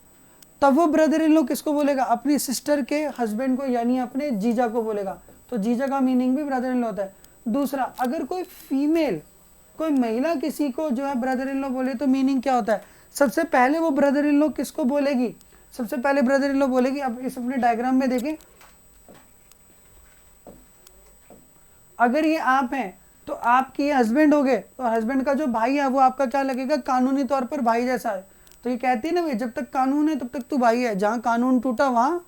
तब वो ब्रदर इन लॉ किसको बोलेगा, अपनी सिस्टर के हस्बैंड को यानी अपने जीजा को बोलेगा, तो जीजा का मीनिंग भी ब्रदर इन लॉ होता है। दूसरा, अगर कोई फीमेल, कोई महिला किसी को जो है ब्रदर इन लॉ बोले तो मीनिंग क्या होता है, सबसे पहले वो ब्रदर इन लॉ किसको बोलेगी, सबसे पहले ब्रदर इन लॉ बोलेगी। अब इस अपने डायग्राम में देखें, अगर ये आप हैं तो आपके हस्बैंड हो गए, तो हस्बैंड का जो भाई है वो आपका क्या लगेगा, कानूनी तौर पर भाई जैसा है। तो ये कहती है ना भाई, जब तक कानून है तब तक तू भाई है, जहाँ कानून टूटा वहाँ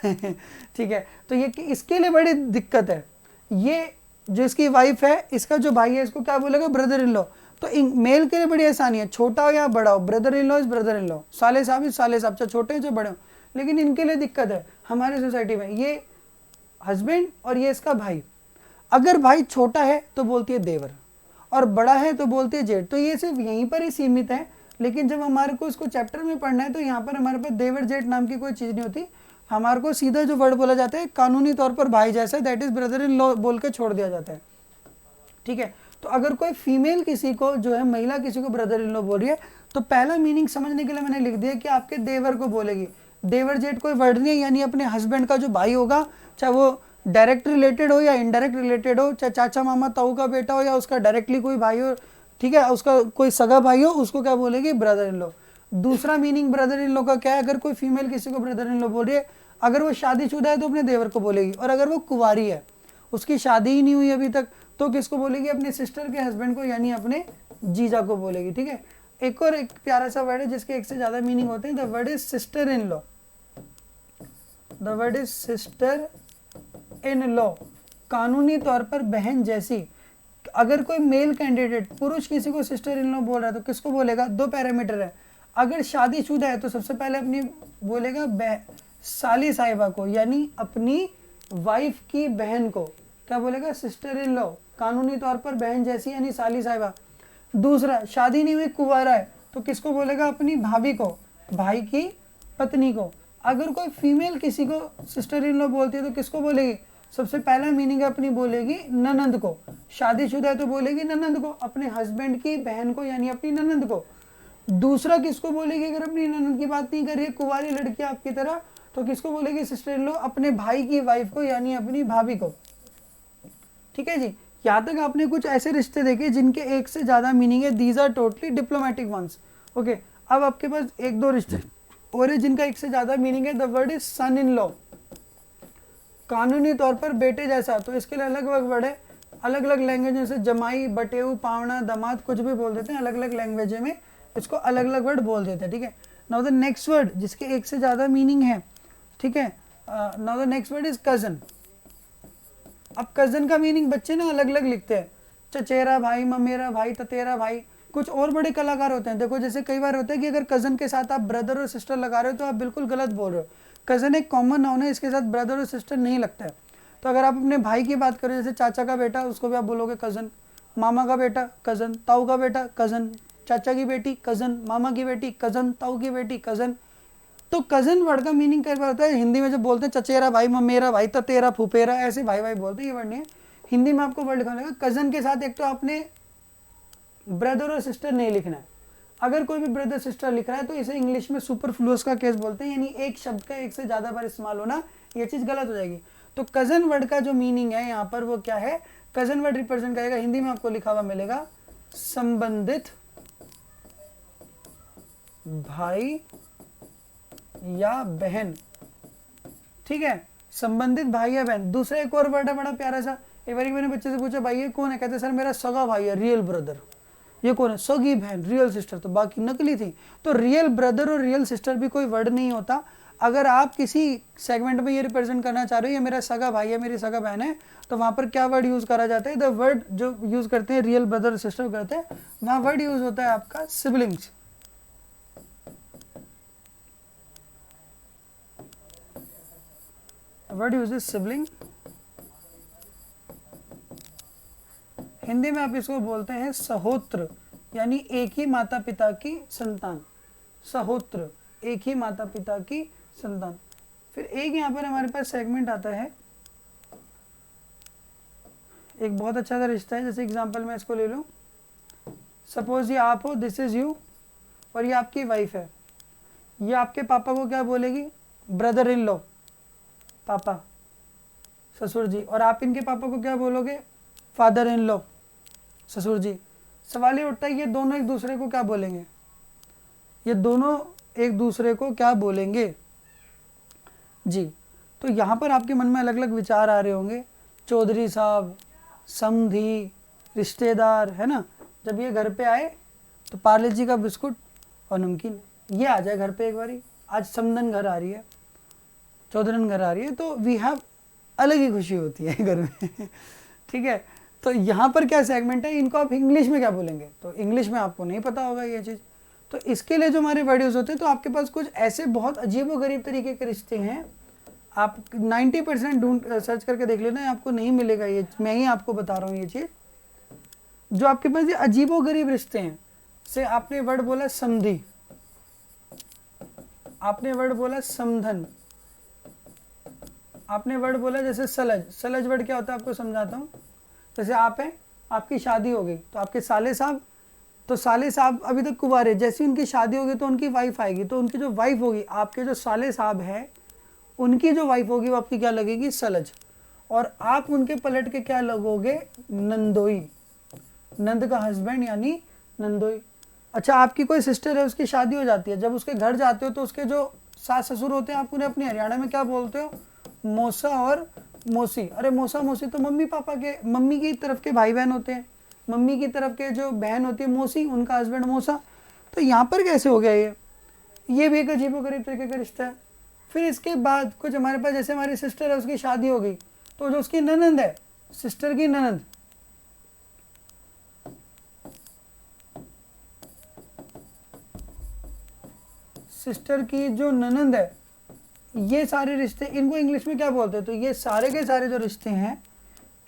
ठीक है। तो ये इसके लिए बड़ी दिक्कत है, ये जो इसकी वाइफ है इसका जो भाई है इसको क्या बोलेगा, ब्रदर इन लॉ। तो मेल के लिए बड़ी आसानी है, छोटा हो या बड़ा हो, brother in law is brother in law, साले साहब इज साले साहब, चाहे छोटे हो चाहे बड़े हो। लेकिन इनके लिए दिक्कत है हमारे सोसाइटी में, ये हस्बैंड और ये इसका भाई, अगर भाई छोटा है तो बोलती है देवर और बड़ा है तो बोलती है जेठ। तो ये सिर्फ यहीं पर ही सीमित है, लेकिन जब हमारे को इसको चैप्टर में पढ़ना है तो यहाँ पर हमारे पास देवर जेठ नाम की कोई चीज़ नहीं होती, हमारे को सीधा जो वर्ड बोला जाता है कानूनी तौर पर भाई जैसा, that is brother in law बोल के छोड़ दिया जाता है, ठीक है। तो अगर कोई फीमेल किसी को जो है, महिला किसी को ब्रदर इन लॉ बोल रही है तो पहला मीनिंग समझने के लिए मैंने लिख दिया कि आपके देवर को बोलेगी। देवर जेठ कोई वर्ड नहीं है, यानी अपने हस्बैंड का जो भाई होगा, चाहे वो डायरेक्ट रिलेटेड हो या इनडायरेक्ट रिलेटेड हो, चाहे चाचा मामा ताऊ का बेटा हो या उसका डायरेक्टली कोई भाई हो, ठीक है, उसका कोई सगा भाई हो, उसको क्या बोलेगी, ब्रदर इन लॉ। दूसरा मीनिंग ब्रदर इन लॉ का क्या है, अगर कोई फीमेल किसी को ब्रदर इन लॉ बोल रही है, अगर वो शादीशुदा है तो अपने देवर को बोलेगी, और अगर वो कुंवारी है, उसकी शादी ही नहीं हुई अभी तक, तो किसको बोलेगी, अपने सिस्टर के हस्बैंड को यानी अपने जीजा को बोलेगी, ठीक है। एक और एक प्यारा सा वर्ड है जिसके एक से ज्यादा मीनिंग होते हैं, the word is sister in law. The word is sister in law, कानूनी तौर पर बहन जैसी। अगर कोई मेल कैंडिडेट पुरुष किसी को सिस्टर इन लॉ बोल रहा है तो किसको बोलेगा, 2 पैरामीटर है। अगर शादीशुदा है तो सबसे पहले अपनी बोलेगा साली साहिबा को, यानी अपनी वाइफ की बहन को क्या बोलेगा, सिस्टर इन लॉ, कानूनी तौर पर बहन जैसी यानी साली साहिबा। दूसरा, शादी नहीं हुई कुंवारा है तो किसको बोलेगा, अपनी भाभी को, भाई की पत्नी को। अगर कोई फीमेल किसी को सिस्टर इन लॉ बोलती है तो किसको बोलेगी, सबसे पहला मीनिंग अपनी बोलेगी ननंद को, शादीशुदा है तो बोलेगी ननंद को, अपने हस्बैंड की बहन को यानी अपनी ननंद को। दूसरा किसको बोलेगी, अगर अपनी ननंद की बात नहीं कर रही है, कुंवारी लड़की आपकी तरह, तो किसको बोलेगी, सिस्टर इन लॉ, अपने भाई की वाइफ को यानी अपनी भाभी को, ठीक है जी। यहाँ तक आपने कुछ ऐसे रिश्ते देखे जिनके एक से ज्यादा मीनिंग है, these are totally diplomatic ones, okay. अब आपके पास 1-2 रिश्ते और है जिनका एक से ज्यादा मीनिंग है, the word is son in law, कानूनी तौर पर बेटे जैसा, तो इसके लिए अलग अलग वर्ड है। अलग अलग लैंग्वेज में, जैसे जमाई, बटेऊ, पावना, दामाद, कुछ भी बोल देते हैं, अलग अलग लैंग्वेज में इसको अलग अलग वर्ड बोल देते हैं, ठीक है। नाउ द नेक्स्ट वर्ड जिसके एक से ज़्यादा मीनिंग है, ठीक है। Now the next word is cousin. अब कज़न का मीनिंग बच्चे ना अलग अलग लिखते हैं, चचेरा भाई, ममेरा भाई, ततेरा भाई। कुछ और बड़े कलाकार होते हैं, देखो जैसे कई बार होता है कि अगर कज़न के साथ आप ब्रदर और सिस्टर लगा रहे हो तो आप बिल्कुल गलत बोल रहे हो। कज़न एक कॉमन नाउन है, इसके साथ ब्रदर और सिस्टर नहीं लगता है। तो अगर आप अपने भाई की बात करो, जैसे चाचा का बेटा, उसको भी आप बोलोगे कज़न, मामा का बेटा कज़न, ताऊ का बेटा कज़न, चाचा की बेटी कज़न, मामा की बेटी कज़न, ताऊ की बेटी कज़न। तो कज़न वर्ड का मीनिंग कई बार होता है, हिंदी में जब बोलते हैं चचेरा भाई, ममेरा भाई, ततेरा, फुफेरा, ऐसे भाई भाई बोलते हैं, ये वर्ड नहीं है। हिंदी में आपको वर्ड लिखना होगा कज़न के साथ एक तो आपने ब्रदर और सिस्टर नहीं लिखना है। अगर कोई भी ब्रदर सिस्टर लिख रहा है तो इसे इंग्लिश में सुपरफ्लुअस का केस बोलते हैं, यानी एक शब्द का एक से ज़्यादा बार इस्तेमाल होना, ये चीज़ गलत हो जाएगी। तो कज़न वर्ड का जो मीनिंग है यहाँ पर वो क्या है, कज़न वर्ड रिप्रेजेंट करेगा, हिंदी में आपको लिखा हुआ मिलेगा संबंधित भाई या बहन, ठीक है, संबंधित भाई या बहन। दूसरा एक और वर्ड है बड़ा प्यारा सा, एक बार मैंने बच्चे से पूछा भाई ये कौन है, कहते सर मेरा सगा भाई है, रियल ब्रदर। ये कौन है, सगी बहन, रियल सिस्टर, तो बाकी नकली थी। तो रियल ब्रदर और रियल सिस्टर भी कोई वर्ड नहीं होता। अगर आप किसी सेगमेंट में ये रिप्रेजेंट करना चाह रहे हो ये मेरा सगा भाई है, मेरी सगा बहन है, तो वहाँ पर क्या वर्ड यूज़ करा जाता है, द वर्ड जो यूज़ करते हैं रियल ब्रदर और सिस्टर करते हैं, वहाँ वर्ड यूज़ होता है आपका siblings. Word use is sibling. Hindi में आप इसको बोलते हैं सहोत्र, यानी एक ही माता पिता की संतान। सहोत्र, एक ही माता पिता की संतान। फिर एक यहाँ पर हमारे पास सेगमेंट आता है, एक बहुत अच्छा सा रिश्ता है। जैसे एग्जांपल मैं इसको ले लूँ, सपोज ये आप हो, दिस इज यू, और ये आपकी वाइफ है। ये आपके पापा को क्या बोलेगी, ब्रदर इन लॉ, पापा, ससुर जी, और आप इनके पापा को क्या बोलोगे, फादर इन लॉ, ससुर जी। सवाल ये उठता है ये दोनों एक दूसरे को क्या बोलेंगे, ये दोनों एक दूसरे को क्या बोलेंगे जी। तो यहाँ पर आपके मन में अलग अलग विचार आ रहे होंगे, चौधरी साहब, समधी, रिश्तेदार, है ना। जब ये घर पे आए तो पार्ले जी का बिस्कुट और नमकीन, ये आ जाए घर पे एक बारी। आज समधन घर आ रही है, चौधरन घर आ रही है, तो वी हैव, अलग ही खुशी होती है घर में ठीक है। तो यहाँ पर क्या सेगमेंट है, इनको आप इंग्लिश में क्या बोलेंगे, तो इंग्लिश में आपको नहीं पता होगा ये चीज़। तो इसके लिए जो हमारे वर्ड यूज़ होते हैं, तो आपके पास कुछ ऐसे बहुत अजीब व गरीब तरीके के रिश्ते हैं, आप 90% ढूंढ सर्च करके देख लेना, आपको नहीं मिलेगा ये, मैं ही आपको बता रहा हूँ ये चीज़। जो आपके पास ये अजीब व गरीब रिश्ते हैं, से आपने वर्ड बोला समधी, आपने वर्ड बोला समधन, आपने वर्ड बोला जैसे सलज। सलज वर्ड क्या होता है आपको समझाता हूँ। जैसे आप हैं, आपकी शादी हो गई, तो आपके साले साहब, तो साले साहब अभी तक कुंवारे, जैसे उनकी शादी होगी तो उनकी वाइफ आएगी, तो उनकी जो वाइफ होगी, आपके जो साले साहब हैं उनकी जो वाइफ होगी वो आपकी क्या लगेगी, सलज। और आप उनके पलट के क्या लगोगे, नंदोई, नंद का हस्बैंड यानी नंदोई। अच्छा, आपकी कोई सिस्टर है, उसकी शादी हो जाती है, जब उसके घर जाते हो तो उसके जो सास ससुर होते हैं, आप उन्हें अपने हरियाणा में क्या बोलते हो, मौसा और मौसी। अरे मौसा मौसी तो मम्मी पापा के, मम्मी की तरफ के भाई बहन होते हैं, मम्मी की तरफ के जो बहन होती है मौसी, उनका हस्बैंड मौसा। तो यहाँ पर कैसे हो गया ये भी एक अजीबोगरीब तरीके का रिश्ता है। फिर इसके बाद कुछ हमारे पास, जैसे हमारी सिस्टर है, उसकी शादी हो गई, तो जो उसकी ननंद है, सिस्टर की ननंद, सिस्टर की जो ननंद है, ये सारे रिश्ते, इनको इंग्लिश में क्या बोलते हैं, तो ये सारे के सारे जो रिश्ते हैं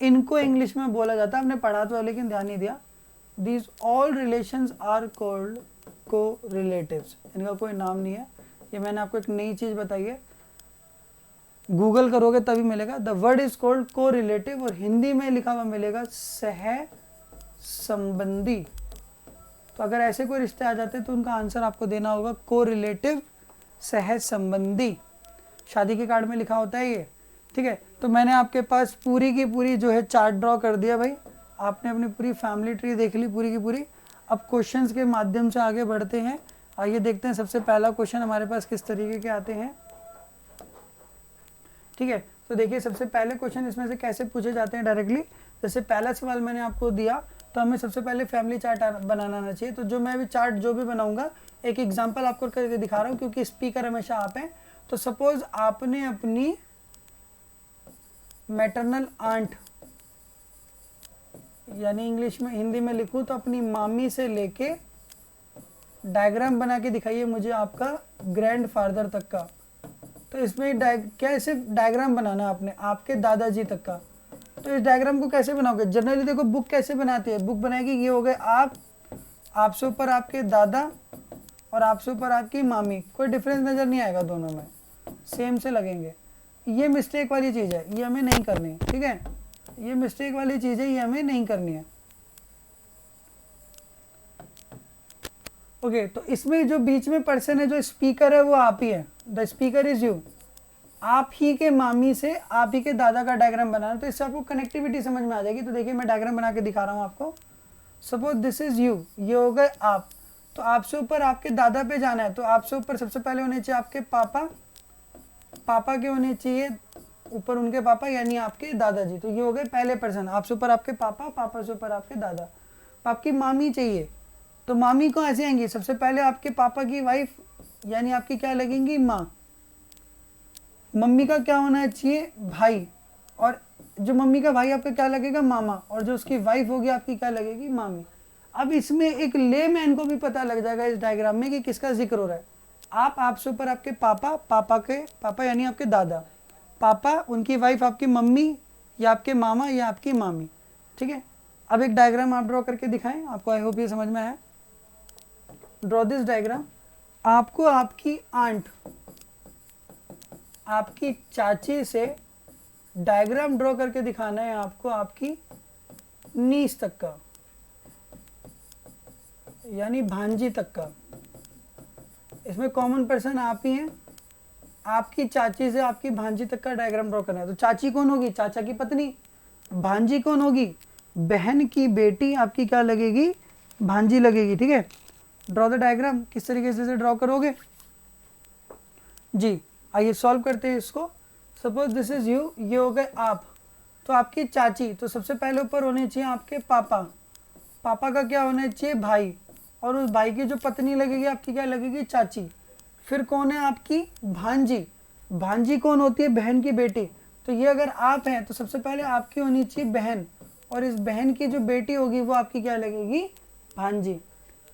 इनको इंग्लिश में बोला जाता है। आपने पढ़ा तो है लेकिन ध्यान नहीं दिया। These all relations are called co relatives. इनका कोई नाम नहीं है, ये मैंने आपको एक नई चीज़ बताई है, गूगल करोगे तभी मिलेगा। द वर्ड इज कॉल्ड को रिलेटिव, और हिंदी में लिखा हुआ मिलेगा सह संबंधी। तो अगर ऐसे कोई रिश्ते आ जाते हैं तो उनका आंसर आपको देना होगा को रिलेटिव, सह संबंधी। शादी के कार्ड में लिखा होता है ये, ठीक है। तो मैंने आपके पास पूरी की पूरी जो है चार्ट ड्रॉ कर दिया भाई, आपने अपनी पूरी फैमिली ट्री देख ली पूरी की पूरी। अब क्वेश्चंस के माध्यम से आगे बढ़ते हैं। आइए देखते हैं सबसे पहला क्वेश्चन हमारे पास किस तरीके के आते हैं, ठीक है। तो देखिए सबसे पहले क्वेश्चन इसमें से कैसे पूछे जाते हैं डायरेक्टली। जैसे पहला सवाल मैंने आपको दिया तो हमें सबसे पहले फैमिली चार्ट बनाना आना चाहिए। तो जो मैं भी चार्ट जो भी बनाऊंगा एक एग्जांपल आपको करके दिखा रहा हूँ क्योंकि स्पीकर हमेशा आप हैं। तो सपोज आपने अपनी मैटरनल आंट यानी इंग्लिश में हिंदी में लिखूँ तो अपनी मामी से लेके डायग्राम बना के दिखाइए मुझे आपका ग्रैंडफादर तक का। तो इसमें कैसे डायग्राम बनाना है आपने आपके दादाजी तक का। तो इस डायग्राम को कैसे बनाओगे? जनरली देखो बुक कैसे बनाती है, बुक बनाएगी ये हो गए आप, आपसे ऊपर आपके दादा और आपसे ऊपर आपकी मामी। कोई डिफरेंस नज़र नहीं आएगा, दोनों में सेम से लगेंगे। ये मिस्टेक वाली चीज़ है, ये हमें नहीं करनी है, ठीक है। ये मिस्टेक वाली चीज़ है, ये हमें नहीं करनी है। ओके तो इसमें जो बीच में पर्सन है, जो स्पीकर है वो आप ही है। The speaker is you. आप ही के मामी से आप ही के दादा का डायग्राम बनाना। तो इससे आपको कनेक्टिविटी समझ में आ जाएगी। तो देखिए मैं डायग्राम बना के दिखा रहा हूँ आपको। सपोज दिस इज यू, ये हो गए आप। तो आपसे ऊपर आपके दादा पे जाना है तो आपसे ऊपर सबसे पहले होने चाहिए आपके पापा, पापा के होने चाहिए ऊपर उनके पापा यानी आपके दादाजी। तो ये हो गए पहले पर्सन। आपसे ऊपर आपके पापा, पापा से ऊपर आपके दादा। तो आपकी मामी चाहिए तो मामी को ऐसे आएंगी, सबसे पहले आपके पापा की वाइफ यानी आपकी क्या लगेंगी माँ। मम्मी का क्या होना चाहिए भाई, और जो मम्मी का भाई आपका क्या लगेगा मामा, और जो उसकी वाइफ होगी आपकी क्या लगेगी मामी। अब इसमें एक लेमैन को भी पता लग जाएगा इस डायग्राम में कि किसका जिक्र हो रहा है। आपसे ऊपर आपके पापा, पापा के पापा यानी आपके दादा, पापा उनकी वाइफ आपकी मम्मी या आपके मामा या आपकी मामी, ठीक है। अब एक डायग्राम आप ड्रॉ करके दिखाएं, आपको आई होप ये समझ में आया। Draw this diagram. आपको आपकी आंट, आपकी चाची से डायग्राम ड्रॉ करके दिखाना है आपको आपकी नीस तक का यानी भांजी तक का। इसमें कॉमन पर्सन आप ही हैं। आपकी चाची से आपकी भांजी तक का डायग्राम ड्रॉ करना है। तो चाची कौन होगी? चाचा की पत्नी। भांजी कौन होगी? बहन की बेटी आपकी क्या लगेगी? भांजी लगेगी, ठीक है। Draw the diagram. किस तरीके से ड्रॉ करोगे जी? आइए सॉल्व करते हैं इसको। सपोज दिस इज यू, ये हो गए आप। तो आपकी चाची, तो सबसे पहले ऊपर होने चाहिए आपके पापा, पापा का क्या होना चाहिए भाई, और उस भाई की जो पत्नी लगेगी आपकी क्या लगेगी? चाची। फिर कौन है आपकी? भांजी। भांजी कौन होती है? बहन की बेटी। तो ये अगर आप हैं तो सबसे पहले आपकी होनी चाहिए बहन, और इस बहन की जो बेटी होगी वो आपकी क्या लगेगी? भांजी।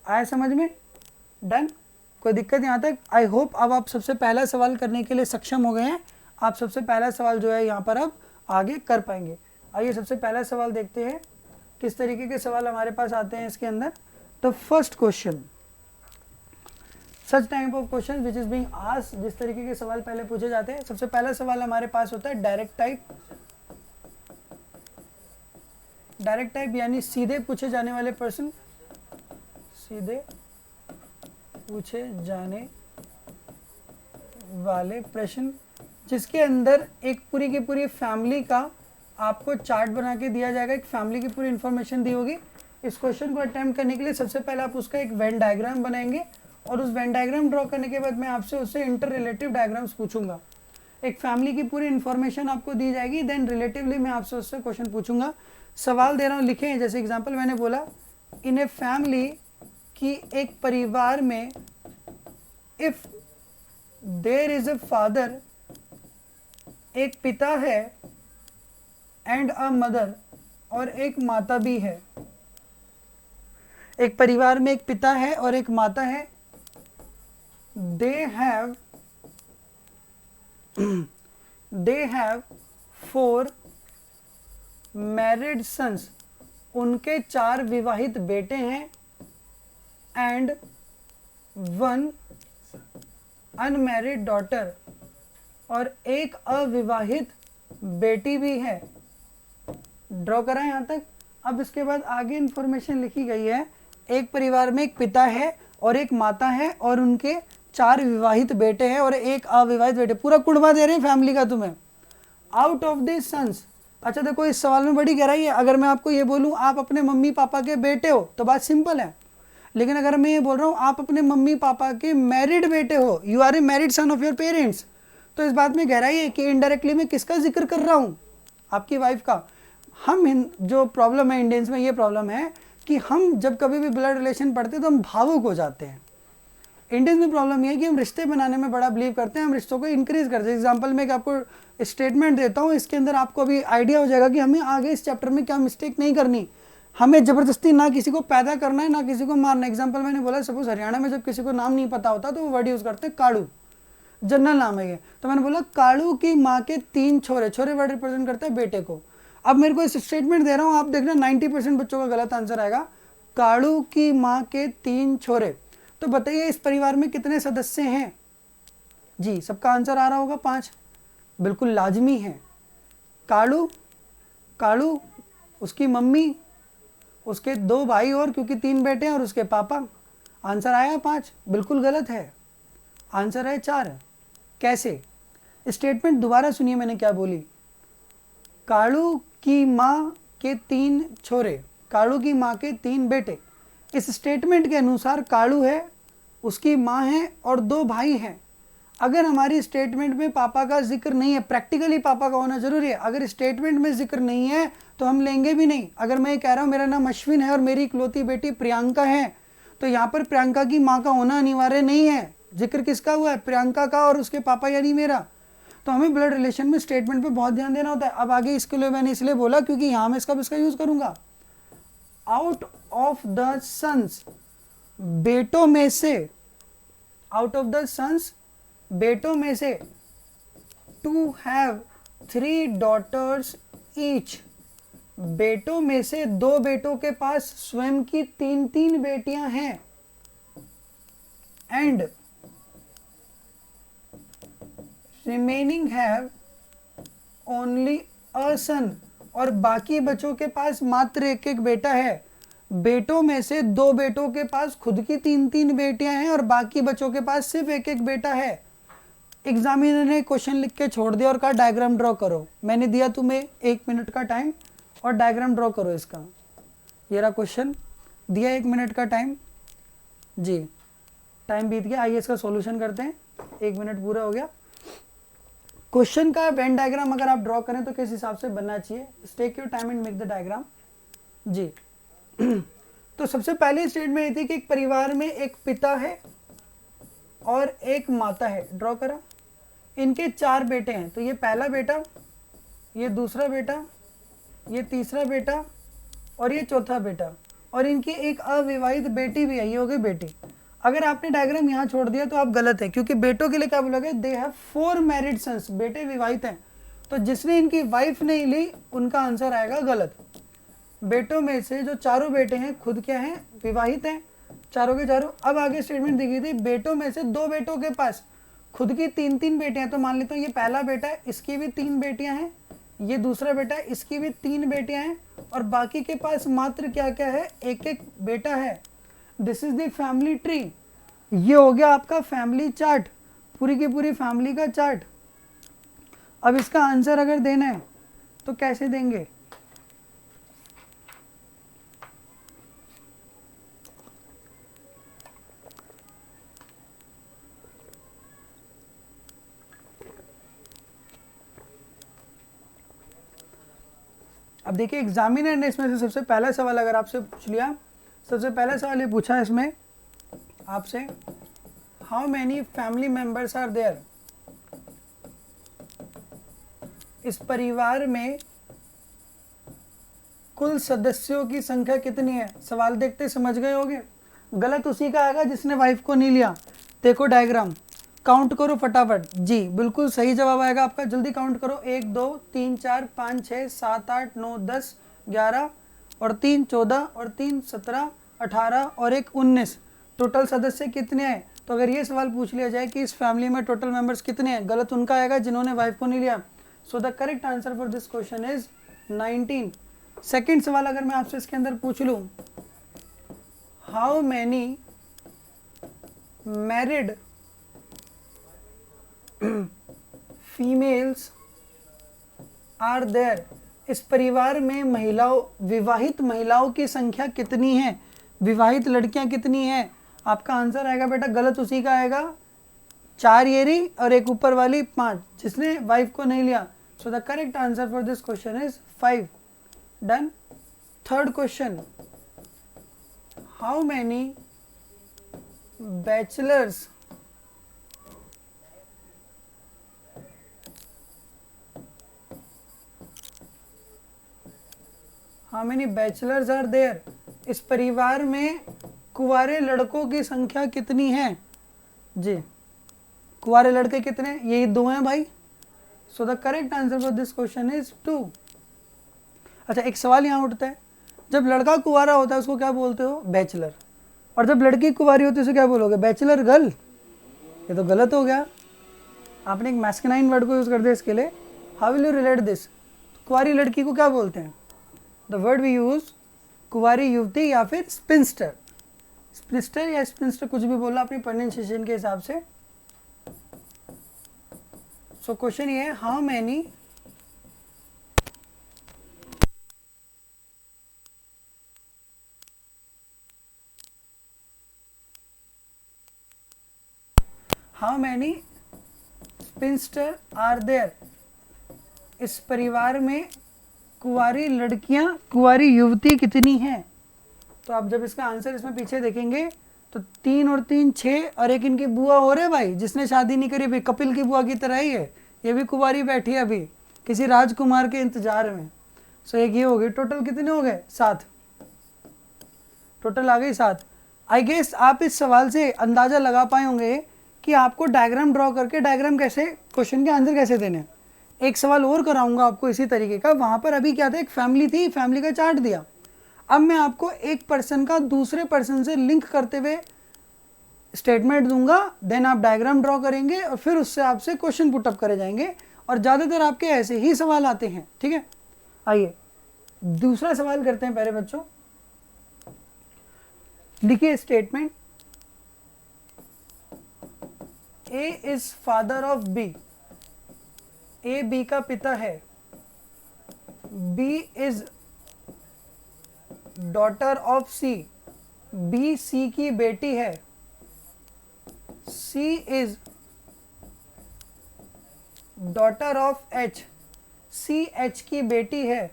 आया समझ में? डन? कोई दिक्कत यहाँ तक? आई होप अब आप सबसे पहला सवाल करने के लिए सक्षम हो गए हैं। आप सबसे पहला सवाल जो है यहाँ पर अब आगे कर पाएंगे। आइए सबसे पहला सवाल देखते हैं किस तरीके के सवाल हमारे पास आते हैं इसके अंदर। The first question, such type of question which is being asked, जिस तरीके के सवाल पहले पूछे जाते हैं। सबसे पहला सवाल हमारे पास होता है डायरेक्ट टाइप। डायरेक्ट टाइप यानी सीधे पूछे जाने वाले प्रश्न, सीधे पूछे जाने वाले प्रश्न, जिसके अंदर एक पूरी की पूरी फैमिली का आपको चार्ट बना के दिया जाएगा। एक फैमिली की पूरी इंफॉर्मेशन दी होगी। इस क्वेश्चन को अटेम्प्ट करने के लिए सबसे पहले आप उसका एक वेन डायग्राम बनाएंगे, और उस वेन डायग्राम ड्रॉ करने के बाद मैं आपसे उससे इंटर रिलेटिव डायग्राम्स पूछूंगा। एक फैमिली की पूरी इंफॉर्मेशन आपको दी जाएगी, देन रिलेटिवली मैं आपसे उससे क्वेश्चन पूछूंगा। सवाल दे रहा हूँ, लिखें। जैसे एग्जांपल मैंने बोला, इन ए फैमिली, कि एक परिवार में, if there is a father, एक पिता है, एंड अ मदर, और एक माता भी है। एक परिवार में एक पिता है और एक माता है। they have 4 married sons, उनके 4 विवाहित बेटे हैं, एंड 1 अनमैरिड डॉटर, और एक अविवाहित बेटी भी है। ड्रॉ करा यहाँ तक। अब इसके बाद आगे इंफॉर्मेशन लिखी गई है। एक परिवार में एक पिता है और एक माता है और उनके 4 विवाहित बेटे हैं और एक अविवाहित बेटे। पूरा कुड़वा दे रहे हैं फैमिली का तुम्हें। आउट ऑफ दिस सन्स, अच्छा देखो इस सवाल में बड़ी गहराई है। अगर मैं आपको ये बोलूँ आप अपने मम्मी पापा के बेटे हो तो बात सिंपल है, लेकिन अगर मैं ये बोल रहा हूँ आप अपने मम्मी पापा के मैरिड बेटे हो, you are a married son of your parents, तो इस बात में गहराई है कि इनडायरेक्टली मैं किसका जिक्र कर रहा हूँ? आपकी वाइफ का। जो प्रॉब्लम है इंडियंस में, ये प्रॉब्लम है कि हम जब कभी भी ब्लड रिलेशन पढ़ते हैं तो हम भावुक हो जाते हैं। इंडियंस में प्रॉब्लम ये है कि हम रिश्ते बनाने में बड़ा बिलीव करते हैं, हम रिश्तों को इंक्रीज करते हैं। एग्जांपल में एक आपको स्टेटमेंट देता हूँ, इसके अंदर आपको अभी आइडिया हो जाएगा कि हमें आगे इस चैप्टर में क्या मिस्टेक नहीं करनी। हमें ज़बरदस्ती ना किसी को पैदा करना है ना किसी को मारना। एग्जाम्पल मैंने बोला, सपोज हरियाणा में जब किसी को नाम नहीं पता होता तो वो वर्ड यूज़ करते हैं काड़ू, जनरल नाम है ये। तो मैंने बोला काड़ू की माँ के 3 छोरे, छोरे वर्ड रिप्रेजेंट करते हैं बेटे को। अब मेरे को इस स्टेटमेंट दे रहा हूँ, आप देखना 90% बच्चों का गलत आंसर आएगा, काड़ू की माँ के 3 छोरे। तो बताइए इस परिवार में कितने सदस्य हैं? जी, सबका आंसर आ रहा होगा 5, बिल्कुल लाजमी है। काड़ू, काड़ू, उसकी मम्मी, उसके 2 भाई और क्योंकि 3 बेटे हैं और उसके पापा। आंसर आया 5, बिल्कुल गलत है, आंसर है 4। कैसे? स्टेटमेंट दोबारा सुनिए मैंने क्या बोली। काड़ू की माँ के 3 छोरे, काड़ू की माँ के 3 बेटे। इस स्टेटमेंट के अनुसार काड़ू है, उसकी माँ है और 2 भाई हैं। अगर हमारी स्टेटमेंट में पापा का जिक्र नहीं है, प्रैक्टिकली पापा का होना जरूरी है, अगर स्टेटमेंट में जिक्र नहीं है तो हम लेंगे भी नहीं। अगर मैं कह रहा हूँ मेरा नाम अश्विन है और मेरी इकलौती बेटी प्रियंका है, तो यहाँ पर प्रियंका की माँ का होना अनिवार्य नहीं है। जिक्र किसका हुआ है? प्रियंका का और उसके पापा यानी मेरा। तो हमें ब्लड रिलेशन में स्टेटमेंट पे बहुत ध्यान देना होता है। अब आगे इसके लिए मैंने इसलिए बोला क्योंकि यहाँ मैं इसका यूज करूंगा। आउट ऑफ द सन्स, बेटों में से, आउट ऑफ द सन्स, बेटों में से, टू हैव 3 daughters ईच, बेटों में से 2 बेटों के पास स्वयं की 3 बेटियां हैं। And remaining have only a son, और बाकी बच्चों के पास मात्र 1 बेटा है। बेटों में से 2 बेटों के पास खुद की 3 बेटियां हैं और बाकी बच्चों के पास सिर्फ 1 बेटा है। एग्जामिनर ने क्वेश्चन लिख के छोड़ दिया और कहा डायग्राम ड्रॉ करो। मैंने दिया तुम्हें 1 मिनट का टाइम और डायग्राम ड्रॉ करो इसका। ये रहा क्वेश्चन, दिया 1 मिनट का टाइम। जी, टाइम बीत गया, आइए इसका सॉल्यूशन करते हैं। 1 मिनट पूरा हो गया। क्वेश्चन का वेन डायग्राम अगर आप ड्रॉ करें तो किस हिसाब से बनना चाहिए? Take your time and make the diagram. जी तो सबसे पहले स्टेटमेंट ये थी कि एक परिवार में एक पिता है और एक माता है। ड्रॉ करा। इनके 4 बेटे हैं, तो ये पहला बेटा, ये दूसरा बेटा, ये तीसरा बेटा और ये चौथा बेटा, और इनकी एक अविवाहित बेटी भी है, ये हो गई बेटी। अगर आपने डायग्राम यहाँ छोड़ दिया तो आप गलत है, क्योंकि बेटों के लिए क्या बोला गया? दे हैव 4 मैरिड सन्स, बेटे विवाहित हैं। तो जिसने इनकी वाइफ नहीं ली उनका आंसर आएगा गलत। बेटों में से जो 4 बेटे हैं खुद क्या हैं? विवाहित हैं, चारों के चारों। अब आगे स्टेटमेंट दी गई थी, बेटों में से 2 बेटों के पास खुद की 3 बेटियां। तो मान लेता हूँ ये पहला बेटा है, इसकी भी 3 बेटियां हैं, ये दूसरा बेटा है, इसकी भी 3 बेटियां हैं, और बाकी के पास मात्र क्या क्या है? 1 बेटा है। This is the family tree. ये हो गया आपका फैमिली चार्ट, पूरी की पूरी फैमिली का चार्ट। अब इसका आंसर अगर देना है तो कैसे देंगे? अब देखिए एग्जामिनर ने इसमें से सबसे पहला सवाल अगर आपसे पूछ लिया, सबसे पहला सवाल ये पूछा इसमें आपसे, how many family members are there? इस परिवार में कुल सदस्यों की संख्या कितनी है? सवाल देखते समझ गए होगे। गलत उसी का आएगा जिसने वाइफ को नहीं लिया। देखो डायग्राम, काउंट करो फटाफट। जी बिल्कुल सही जवाब आएगा आपका, जल्दी काउंट करो। 1 2 3 4 5 6 7 8 9 10 11 और 3 14 और 3 17 18 और 1 19। टोटल सदस्य कितने हैं? तो अगर ये सवाल पूछ लिया जाए कि इस फैमिली में टोटल मेंबर्स कितने हैं, गलत उनका आएगा जिन्होंने वाइफ को नहीं लिया। So the correct answer for this question is 19। Second सवाल अगर मैं आपसे इसके अंदर पूछ लूं, how many married females are there? इस परिवार में महिलाओं, विवाहित महिलाओं की संख्या कितनी है? विवाहित लड़कियां कितनी हैं? आपका आंसर आएगा बेटा गलत उसी का आएगा, 4 ये रही और एक ऊपर वाली 5, जिसने वाइफ को नहीं लिया। So the correct answer for this question is 5। Done. Third question, how many bachelors are there, इस परिवार में कुंवारे लड़कों की संख्या कितनी है जी? कुंवारे लड़के कितने? यही 2 हैं भाई। सो the correct answer for this question is 2। अच्छा, एक सवाल यहाँ उठता है, जब लड़का कुंवारा होता है उसको क्या बोलते हो? बैचलर। और जब लड़की कुंवारी होती है उसे क्या बोलोगे? Bachelor girl. ये तो गलत हो गया, आपने एक मैस्कुलाइन वर्ड को यूज कर दिया इसके लिए। How will you relate this? कुंवारी लड़की को क्या बोलते हैं? द वर्ड वी यूज, कुंवारी युवती या फिर स्पिंस्टर। स्पिंस्टर या स्पिंस्टर कुछ भी बोला अपनी प्रोनाउंसिएशन के हिसाब से। सो क्वेश्चन ये है, how many spinster are there, इस परिवार में कुंवारी लड़कियां, कुंवारी युवती कितनी हैं? तो आप जब इसका आंसर इसमें पीछे देखेंगे तो 3 और 3 6, और एक इनकी बुआ हो रहे भाई जिसने शादी नहीं करी, भाई कपिल की बुआ की तरह ही है, ये भी कुंवारी बैठी है अभी किसी राजकुमार के इंतजार में। सो एक ये हो गई, टोटल कितने हो गए? 7, टोटल आ गई 7। आई गेस आप इस सवाल से अंदाजा लगा पाए होंगे कि आपको डायग्राम ड्रॉ करके डायग्राम कैसे, क्वेश्चन के आंसर कैसे देने। एक सवाल और कराऊंगा आपको इसी तरीके का, वहां पर अभी क्या था, एक फैमिली थी, फैमिली का चार्ट दिया। अब मैं आपको एक पर्सन का दूसरे पर्सन से लिंक करते हुए स्टेटमेंट दूंगा, देन आप डायग्राम ड्रॉ करेंगे और फिर उससे आपसे क्वेश्चन पुटअप करे जाएंगे, और ज़्यादातर आपके ऐसे ही सवाल आते हैं। ठीक है, आइए दूसरा सवाल करते हैं। पहले बच्चों लिखिए statement, A is father of B, A B का पिता है, B is daughter of C, B C की बेटी है, C is daughter of H, C H की बेटी है,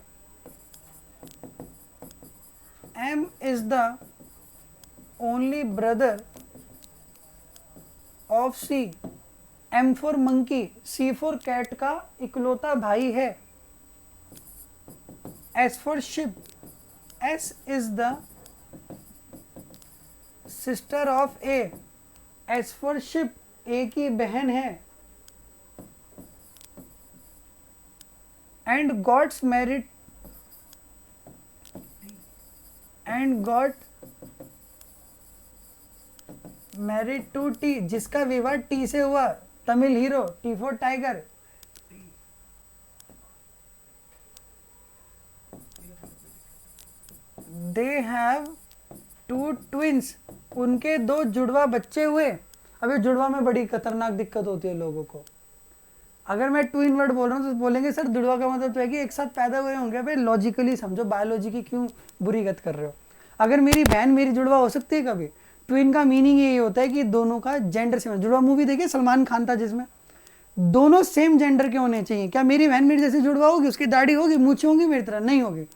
M is the only brother of C, M for monkey, C for cat का इकलौता भाई है, S for ship, S is the sister of A, S for ship A की बहन है, and gots married, and got married to T, जिसका विवाह T से हुआ, Tamil hero, T for tiger. They have 2 twins, उनके 2 जुड़वा बच्चे हुए। अभी जुड़वा में बड़ी खतरनाक दिक्कत होती है लोगों को। अगर मैं ट्विन वर्ड बोल रहा हूँ तो बोलेंगे सर जुड़वा का मतलब तो है कि एक साथ पैदा हुए होंगे। भाई लॉजिकली समझो, बायोलॉजी की क्यों बुरी गत कर रहे हो। अगर मेरी बहन मेरी जुड़वा हो सकती है कभी। ट्विन का मीनिंग यही होता है कि दोनों का जेंडर सेम। जुड़वा मूवी देखिए, सलमान खान था जिसमें दोनों सेम जेंडर के होने चाहिए। क्या मेरी बहन मेरी जैसे जुड़वा होगी, उसकी दाढ़ी होगी, मूछें होंगी मेरी तरह? नहीं होगी।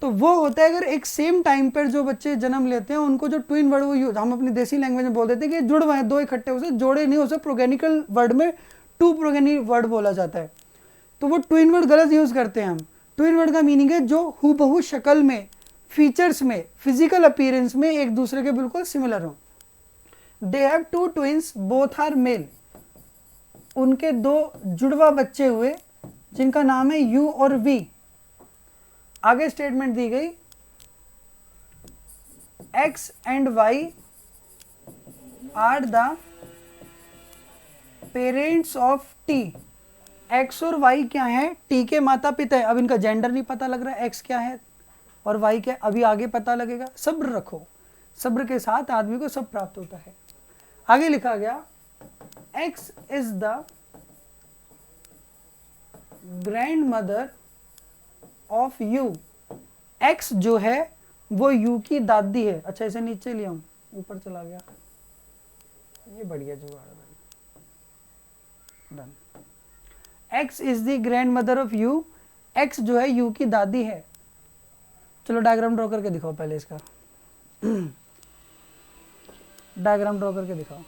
तो वो होता है अगर एक सेम टाइम पर जो बच्चे जन्म लेते हैं उनको जो ट्विन वर्ड वो हम अपनी देसी लैंग्वेज में बोल देते हैं कि जुड़वा है, 2 इकट्ठे हो सकते, जोड़े नहीं हो सकते। प्रोगेनिकल वर्ड में 2 प्रोगेनी वर्ड बोला जाता है, तो वो ट्विन वर्ड गलत यूज करते हैं हम। ट्विन वर्ड का मीनिंग है जो हूबहू शक्ल में, फीचर्स में, फिजिकल अपीयरेंस में एक दूसरे के बिल्कुल सिमिलर हो। They have 2 twins, both are male, उनके 2 जुड़वा बच्चे हुए जिनका नाम है यू और वी। आगे स्टेटमेंट दी गई, X and Y are the parents of T. X और वाई क्या है? टी के माता पिता है। अब इनका जेंडर नहीं पता लग रहा है, एक्स क्या है और वाई क्या है, अभी आगे पता लगेगा। सब्र रखो, सब्र के साथ आदमी को सब प्राप्त होता है। आगे लिखा गया, x is the grand mother of you. X जो है वो यू की दादी है। अच्छा इसे नीचे ले आऊं, ऊपर चला गया, ये बढ़िया जुगाड़ है। Done. X is the grand mother of you, x जो है यू की दादी है। चलो डायग्राम ड्रॉ करके दिखाओ पहले इसका। डायग्राम ड्रॉ करके दिखाओ।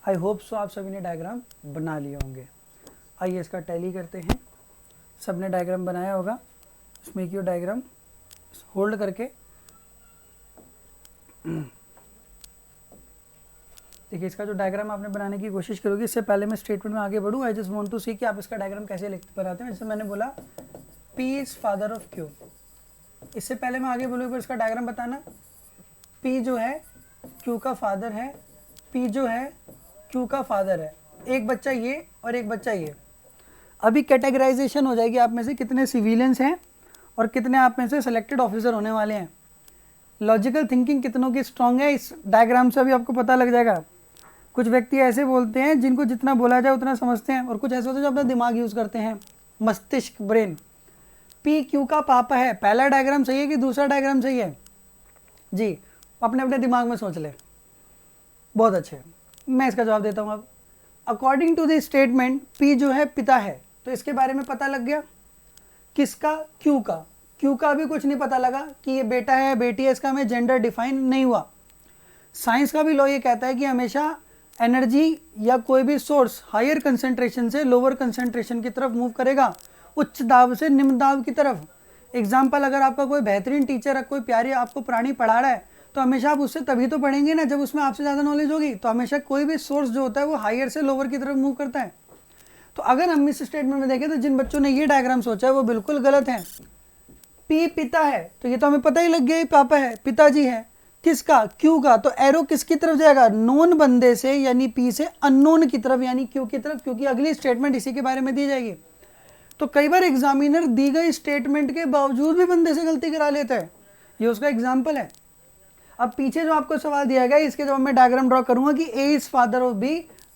आई होप सो आप सभी ने डायग्राम बना लिए होंगे। आइए इसका टैली करते हैं। सबने डायग्राम बनाया होगा, इसमें क्यों डायग्राम होल्ड करके देखिए इसका जो डायग्राम आपने बनाने की कोशिश करोगे। इससे पहले मैं स्टेटमेंट में आगे बढ़ूँ, आई जस्ट वांट टू सी कि आप इसका डायग्राम कैसे बनाते हैं। जैसे मैंने बोला P is father of Q। इससे पहले मैं आगे बोलूँ, इसका डायग्राम बताना। P जो है Q का फादर है, P जो है Q का फादर है। एक बच्चा ये और एक बच्चा ये। अभी कैटेगराइजेशन हो जाएगी आप में से कितने सिविलियंस हैं और कितने आप में से सेलेक्टेड ऑफिसर होने वाले हैं। लॉजिकल थिंकिंग कितनों की स्ट्रांग है इस डायग्राम से अभी आपको पता लग जाएगा। कुछ व्यक्ति ऐसे बोलते हैं जिनको जितना बोला जाए उतना समझते हैं, और कुछ ऐसे होते हैं जो अपना दिमाग यूज़ करते हैं, मस्तिष्क, ब्रेन। P Q का पापा है। पहला डायग्राम सही है कि दूसरा डायग्राम सही है जी? अपने अपने दिमाग में सोच ले। बहुत अच्छे, मैं इसका जवाब देता हूँ अब। According to the statement P जो है पिता है, तो इसके बारे में पता लग गया। किसका? Q का। Q का भी कुछ नहीं पता लगा कि ये बेटा है बेटी है, इसका हमें जेंडर डिफाइन नहीं हुआ। साइंस का भी लॉ ये कहता है कि हमेशा एनर्जी या कोई भी सोर्स हायर कंसंट्रेशन से लोअर कंसंट्रेशन की तरफ मूव करेगा, उच्च दाब से निम्न दाब की तरफ। एग्जाम्पल, अगर आपका कोई बेहतरीन टीचर है, कोई प्यारी आपको प्राणी पढ़ा रहा है, तो हमेशा आप उससे तभी तो पढ़ेंगे ना जब उसमें आपसे ज़्यादा नॉलेज होगी। तो हमेशा कोई भी सोर्स जो होता है वो हायर से लोअर की तरफ मूव करता है। तो अगर हम इस स्टेटमेंट में देखें तो जिन बच्चों ने ये डायग्राम सोचा है वो बिल्कुल गलत है। P पिता है, तो ये तो हमें पता ही लग गया, पापा है, पिताजी है। किसका? Q का। तो एरो किसकी तरफ जाएगा? नोन बंदे से यानी P से अननोन की तरफ यानी Q की तरफ, क्योंकि अगली स्टेटमेंट इसी के बारे में दी जाएगी। तो कई बार एग्जामिनर दी गई स्टेटमेंट के बावजूद भी बंदे से गलती करा लेता है, ये उसका एग्जाम्पल है। अब पीछे जो आपको सवाल दिया गया इसके जवाब में डायग्राम ड्रॉ करूंगा कि A is father of B,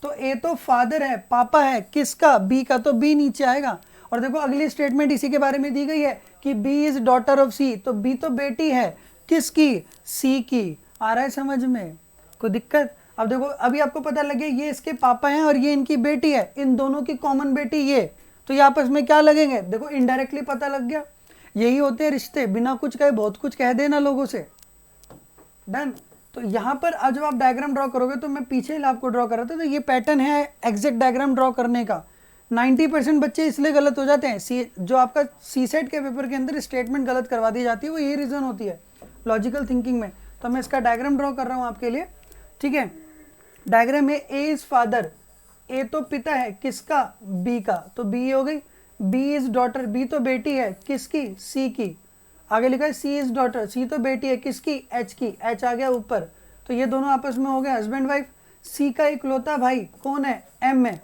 तो A तो फादर है, पापा है। किसका? B का, तो B नीचे आएगा। और देखो अगली स्टेटमेंट इसी के बारे में दी गई है कि B is daughter of C, तो B तो बेटी है। किसकी? C की। आ रहा है समझ में? कोई दिक्कत? अब देखो अभी आपको पता लगे ये इसके पापा हैं और ये इनकी बेटी है, इन दोनों की कॉमन बेटी ये, तो ये आपस में क्या लगेंगे? देखो इनडायरेक्टली पता लग गया। यही होते हैं रिश्ते, बिना कुछ कहे बहुत कुछ कह देना लोगों से। डन। तो यहाँ पर आज जब आप डायग्राम ड्रॉ करोगे, तो मैं पीछे आपको ड्रॉ कर रहा था, तो ये पैटर्न है एग्जैक्ट डायग्राम ड्रॉ करने का। 90% बच्चे इसलिए गलत हो जाते हैं। जो आपका C-सेट के पेपर के अंदर स्टेटमेंट गलत करवा दी जाती है, वो यही रीज़न होती है लॉजिकल थिंकिंग में। तो मैं इसका डायग्राम ड्रॉ कर रहा हूँ आपके लिए, ठीक है। डायग्राम में A इज फादर, A तो पिता है, किसका? B का, तो B हो गई। B इज डॉटर, B तो बेटी है, किसकी? C की। आगे लिखा है C इज डॉटर, C तो बेटी है, किसकी? H की। H आ गया ऊपर, तो ये दोनों आपस में हो गए हस्बैंड वाइफ। C का इकलौता भाई कौन है? M है,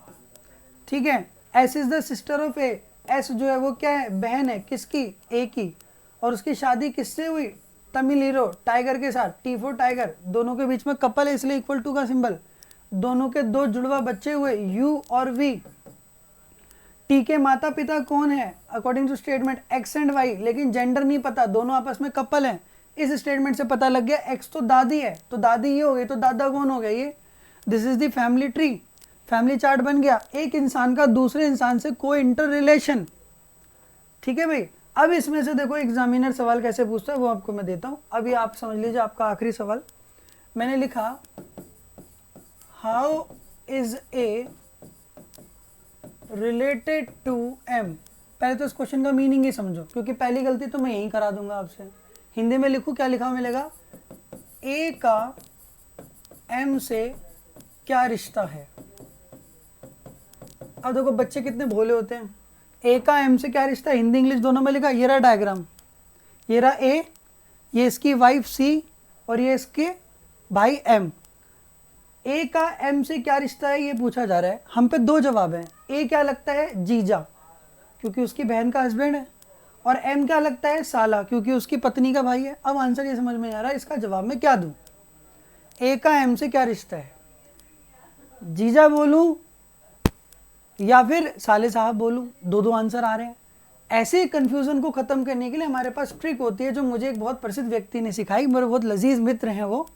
ठीक है। S is the sister of A, S जो है वो क्या है? बहन है, किसकी? A की। और उसकी शादी किससे हुई? तमिल हीरो टाइगर के साथ, T फॉर टाइगर। दोनों के बीच में कपल है इसलिए इक्वल टू का सिंबल। दोनों के दो जुड़वा बच्चे हुए, U और V। T के माता पिता कौन है? According to statement X and Y, लेकिन जेंडर नहीं पता, दोनों आपस में कपल हैं। इस स्टेटमेंट से पता लग गया X तो दादी है, तो दादी ये हो गई, तो दादा कौन हो गया? ये। This is the family tree, family chart बन गया। एक इंसान का दूसरे इंसान से कोई इंटर रिलेशन, ठीक है भाई। अब इसमें से देखो एग्जामिनर सवाल कैसे पूछता है वो आपको मैं देता हूं। अभी आप समझ लीजिए आपका आखिरी सवाल मैंने लिखा, how is A related to M। पहले तो इस क्वेश्चन का मीनिंग ही समझो, क्योंकि पहली गलती तो मैं यही करा दूंगा आपसे। हिंदी में लिखूं, क्या लिखा मिलेगा? A का M से क्या रिश्ता है? अब देखो बच्चे कितने भोले होते हैं। A का M से क्या रिश्ता, हिंदी इंग्लिश दोनों में लिखा। ये रहा डायग्राम, ये रहा A, ये इसकी वाइफ C और ये इसके भाई M। ए का एम से क्या रिश्ता है ये पूछा जा रहा है। हम पे दो जवाब हैं। ए क्या लगता है, जीजा, क्योंकि उसकी बहन का हस्बैंड है, और एम क्या लगता है, साला, क्योंकि उसकी पत्नी का भाई है। अब आंसर ये समझ में आ रहा है, इसका जवाब मैं क्या दूं। ए का एम से क्या रिश्ता है, जीजा बोलूं या फिर साले साहब बोलूं, दो दो आंसर आ रहे हैं। ऐसे कंफ्यूजन को खत्म करने के लिए हमारे पास ट्रिक होती है, जो मुझे एक बहुत प्रसिद्ध व्यक्ति ने सिखाई, मेरे बहुत लजीज मित्र हैं वो,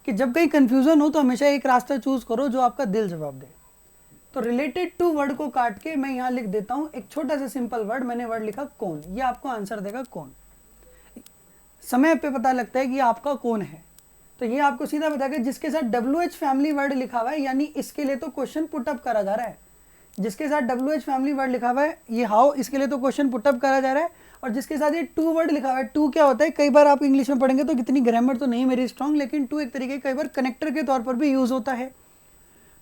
कि जब कहीं कंफ्यूजन हो तो हमेशा एक रास्ता चूज करो जो आपका दिल जवाब दे। तो रिलेटेड टू वर्ड को काट के मैं यहाँ लिख देता हूँ एक छोटा सा सिंपल वर्ड। मैंने वर्ड लिखा कौन, ये आपको आंसर देगा कौन। समय पे पता लगता है कि आपका कौन है, तो ये आपको सीधा बताएगा। जिसके साथ WH फैमिली वर्ड लिखा हुआ है, यानी इसके लिए तो क्वेश्चन पुटअप करा जा रहा है। जिसके साथ WH फैमिली वर्ड लिखा हुआ है, ये हाउ, इसके लिए तो क्वेश्चन पुटअप करा जा रहा है। और जिसके साथ ये टू वर्ड लिखा हुआ है, टू क्या होता है, कई बार आप इंग्लिश में पढ़ेंगे तो कितनी ग्रामर तो नहीं मेरी स्ट्रांग, लेकिन टू एक तरीके कई बार कनेक्टर के तौर पर भी यूज होता है।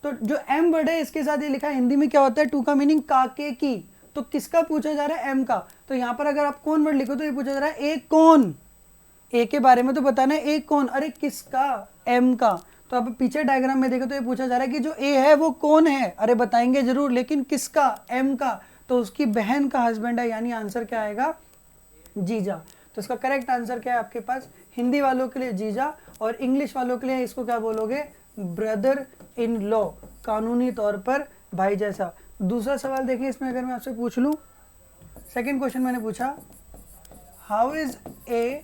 तो जो एम वर्ड है इसके साथ ये लिखा है, हिंदी में क्या होता है, टू का मीनिंग काके की, तो किसका पूछा जा रहा है, एम का। तो यहाँ पर अगर आप कौन वर्ड लिखो तो ये पूछा जा रहा है ए कौन, ए के बारे में तो बताना है, ए कौन, अरे किसका, एम का। तो आप पीछे डायग्राम में देखो तो ये पूछा जा रहा है कि जो ए है वो कौन है, अरे बताएंगे जरूर, लेकिन किसका, एम का, तो उसकी बहन का हस्बैंड है, यानी आंसर क्या आएगा, जीजा। तो इसका करेक्ट आंसर क्या है आपके पास, हिंदी वालों के लिए जीजा, और इंग्लिश वालों के लिए इसको क्या बोलोगे, ब्रदर इन लॉ, कानूनी तौर पर भाई जैसा। दूसरा सवाल देखिए इसमें, अगर मैं आपसे पूछ लूं, सेकंड क्वेश्चन मैंने पूछा, how is A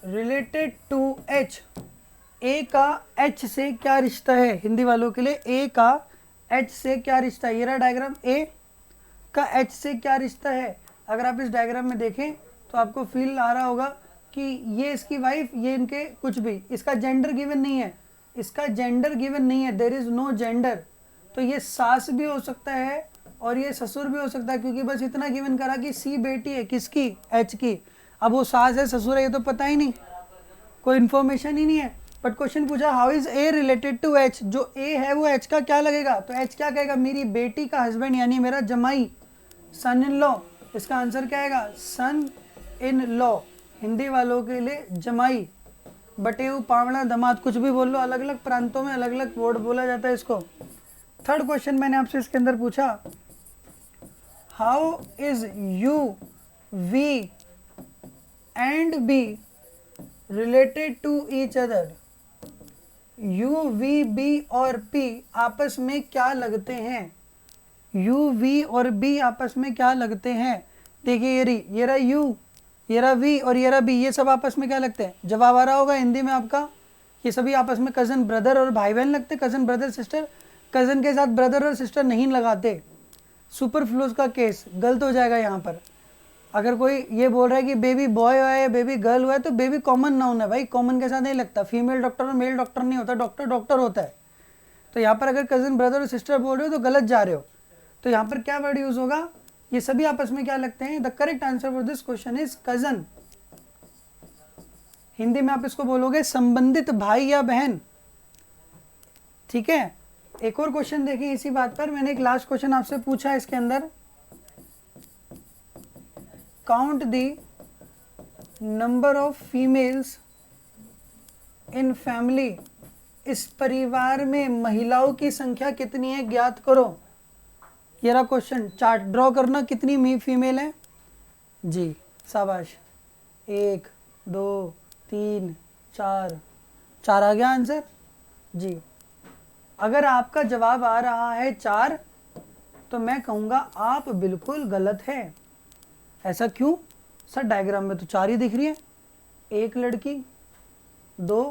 related to H, A का एच से क्या रिश्ता है, हिंदी वालों के लिए ए का एच से क्या रिश्ता है। ये रहा डायग्राम, ए का एच से क्या रिश्ता है। अगर आप इस डायग्राम में देखें तो आपको फील आ रहा होगा कि ये इसकी वाइफ, ये इनके कुछ भी, इसका जेंडर गिवन नहीं है, इसका जेंडर गिवन नहीं है, देयर इज नो जेंडर। तो ये सास भी हो सकता है और ये ससुर भी हो सकता है, क्योंकि बस इतना गिवन करा कि सी बेटी है किसकी, एच की। अब वो सास है ससुर है ये तो पता ही नहीं, कोई इन्फॉर्मेशन ही नहीं है। बट क्वेश्चन पूछा how is A related to H, जो ए है वो एच का क्या लगेगा, तो एच क्या कहेगा, मेरी बेटी का हस्बैंड, यानी मेरा जमाई, सन इन लॉ। इसका आंसर क्या आएगा, सन इन लॉ, हिंदी वालों के लिए जमाई, बटेऊ, पावड़ा, दमाद, कुछ भी बोल लो, अलग अलग प्रांतों में अलग अलग वर्ड बोला जाता है इसको। थर्ड क्वेश्चन मैंने आपसे इसके अंदर पूछा, how is U V and B related to each other. U V B और पी आपस में क्या लगते हैं, यू वी और बी आपस में क्या लगते हैं। देखिए ये रहा यू, ये रहा वी और ये रहा बी, ये सब आपस में क्या लगते हैं, जवाब आ रहा होगा हिंदी में आपका, ये सभी आपस में कज़न ब्रदर और भाई बहन लगते हैं, कज़न ब्रदर सिस्टर। कज़न के साथ ब्रदर और सिस्टर नहीं लगाते, सुपरफ्लूस का केस गलत हो जाएगा यहाँ पर। अगर कोई ये बोल रहा है कि बेबी बॉय हुआ है, बेबी गर्ल हुआ है, तो बेबी कॉमन नाउन है भाई, कॉमन के साथ नहीं लगता। फीमेल डॉक्टर और मेल डॉक्टर नहीं होता, डॉक्टर डॉक्टर होता है। तो यहाँ पर अगर कज़न ब्रदर और सिस्टर बोल रहे हो तो गलत जा रहे हो। तो यहाँ पर क्या वर्ड यूज होगा, ये सभी आपस में क्या लगते हैं। The correct answer for this question is cousin. Hindi में आप इसको बोलोगे संबंधित भाई या बहन, ठीक है। एक और क्वेश्चन देखिए इसी बात पर, मैंने एक लास्ट क्वेश्चन आपसे पूछा इसके अंदर, count the number of females in family, इस परिवार में महिलाओं की संख्या कितनी है ज्ञात करो। ये रहा क्वेश्चन, चार्ट ड्रॉ करना, कितनी फीमेल है जी, शाबाश, 1 2 3 4, 4 आ गया आंसर जी। अगर आपका जवाब आ रहा है 4 तो मैं कहूँगा आप बिल्कुल गलत है। ऐसा क्यों सर, डायग्राम में तो 4 ही दिख रही है, एक लड़की, 2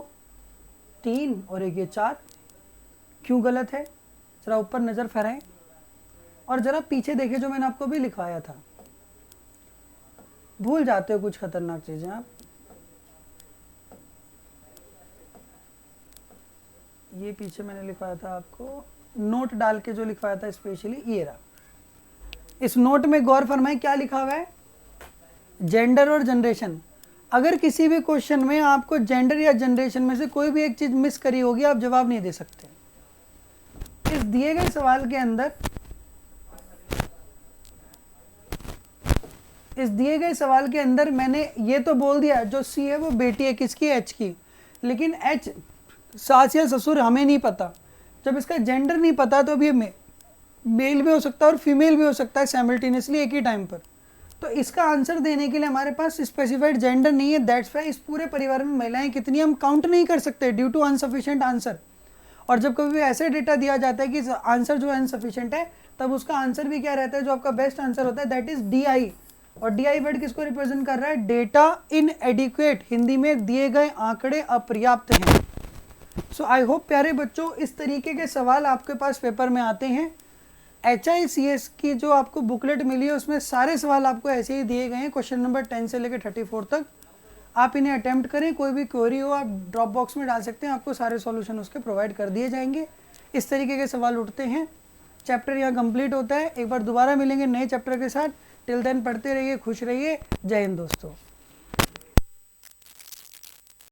3 और एक ये 4, क्यों गलत है। जरा ऊपर नज़र फहराएं और जरा पीछे देखिए जो मैंने आपको भी लिखवाया था। भूल जाते हो कुछ खतरनाक चीज़ें आप। ये पीछे मैंने लिखवाया था आपको, नोट डाल के जो लिखवाया था स्पेशली, ये रहा। इस नोट में गौर फरमाएं क्या लिखा हुआ है, जेंडर और जनरेशन। अगर किसी भी क्वेश्चन में आपको जेंडर या जनरेशन में से कोई भी एक चीज मिस करी होगी, आप जवाब नहीं दे सकते। इस दिए गए सवाल के अंदर, इस दिए गए सवाल के अंदर मैंने ये तो बोल दिया जो सी है वो बेटी है किसकी, एच की, लेकिन एच सास या ससुर हमें नहीं पता, जब इसका जेंडर नहीं पता तो अब ये मेल भी हो सकता है और फीमेल भी हो सकता है साइमल्टेनियसली एक ही टाइम पर। तो इसका आंसर देने के लिए हमारे पास स्पेसिफाइड जेंडर नहीं है, दैट्स वाई इस पूरे परिवार में महिलाएं कितनी हम काउंट नहीं कर सकते ड्यू टू अनसफिशिएंट आंसर। और जब कभी भी ऐसे डेटा दिया जाता है कि आंसर जो है अनसफिशिएंट है, तब उसका आंसर भी क्या रहता है, जो आपका बेस्ट आंसर होता है दैट इज DI। और DI वर्ड किसको रिप्रेजेंट कर रहा है, डेटा इनएडिक्वेट, हिंदी में दिए गए आंकड़े अपर्याप्त हैं। सो आई होप प्यारे बच्चों इस तरीके के सवाल आपके पास पेपर में आते हैं। HICS की जो आपको बुकलेट मिली है उसमें सारे सवाल आपको ऐसे ही दिए गए हैं, क्वेश्चन नंबर 10 से लेकर 34 तक। आप इन्हें अटेम्प्ट करें, कोई भी क्वेरी हो आप ड्रॉप बॉक्स में डाल सकते हैं, आपको सारे सॉल्यूशन उसके प्रोवाइड कर दिए जाएंगे। इस तरीके के सवाल उठते हैं। चैप्टर यहाँ कंप्लीट होता है, एक बार दोबारा मिलेंगे नए चैप्टर के साथ। टिल देन पढ़ते रहिए, खुश रहिए, जय हिंद दोस्तों।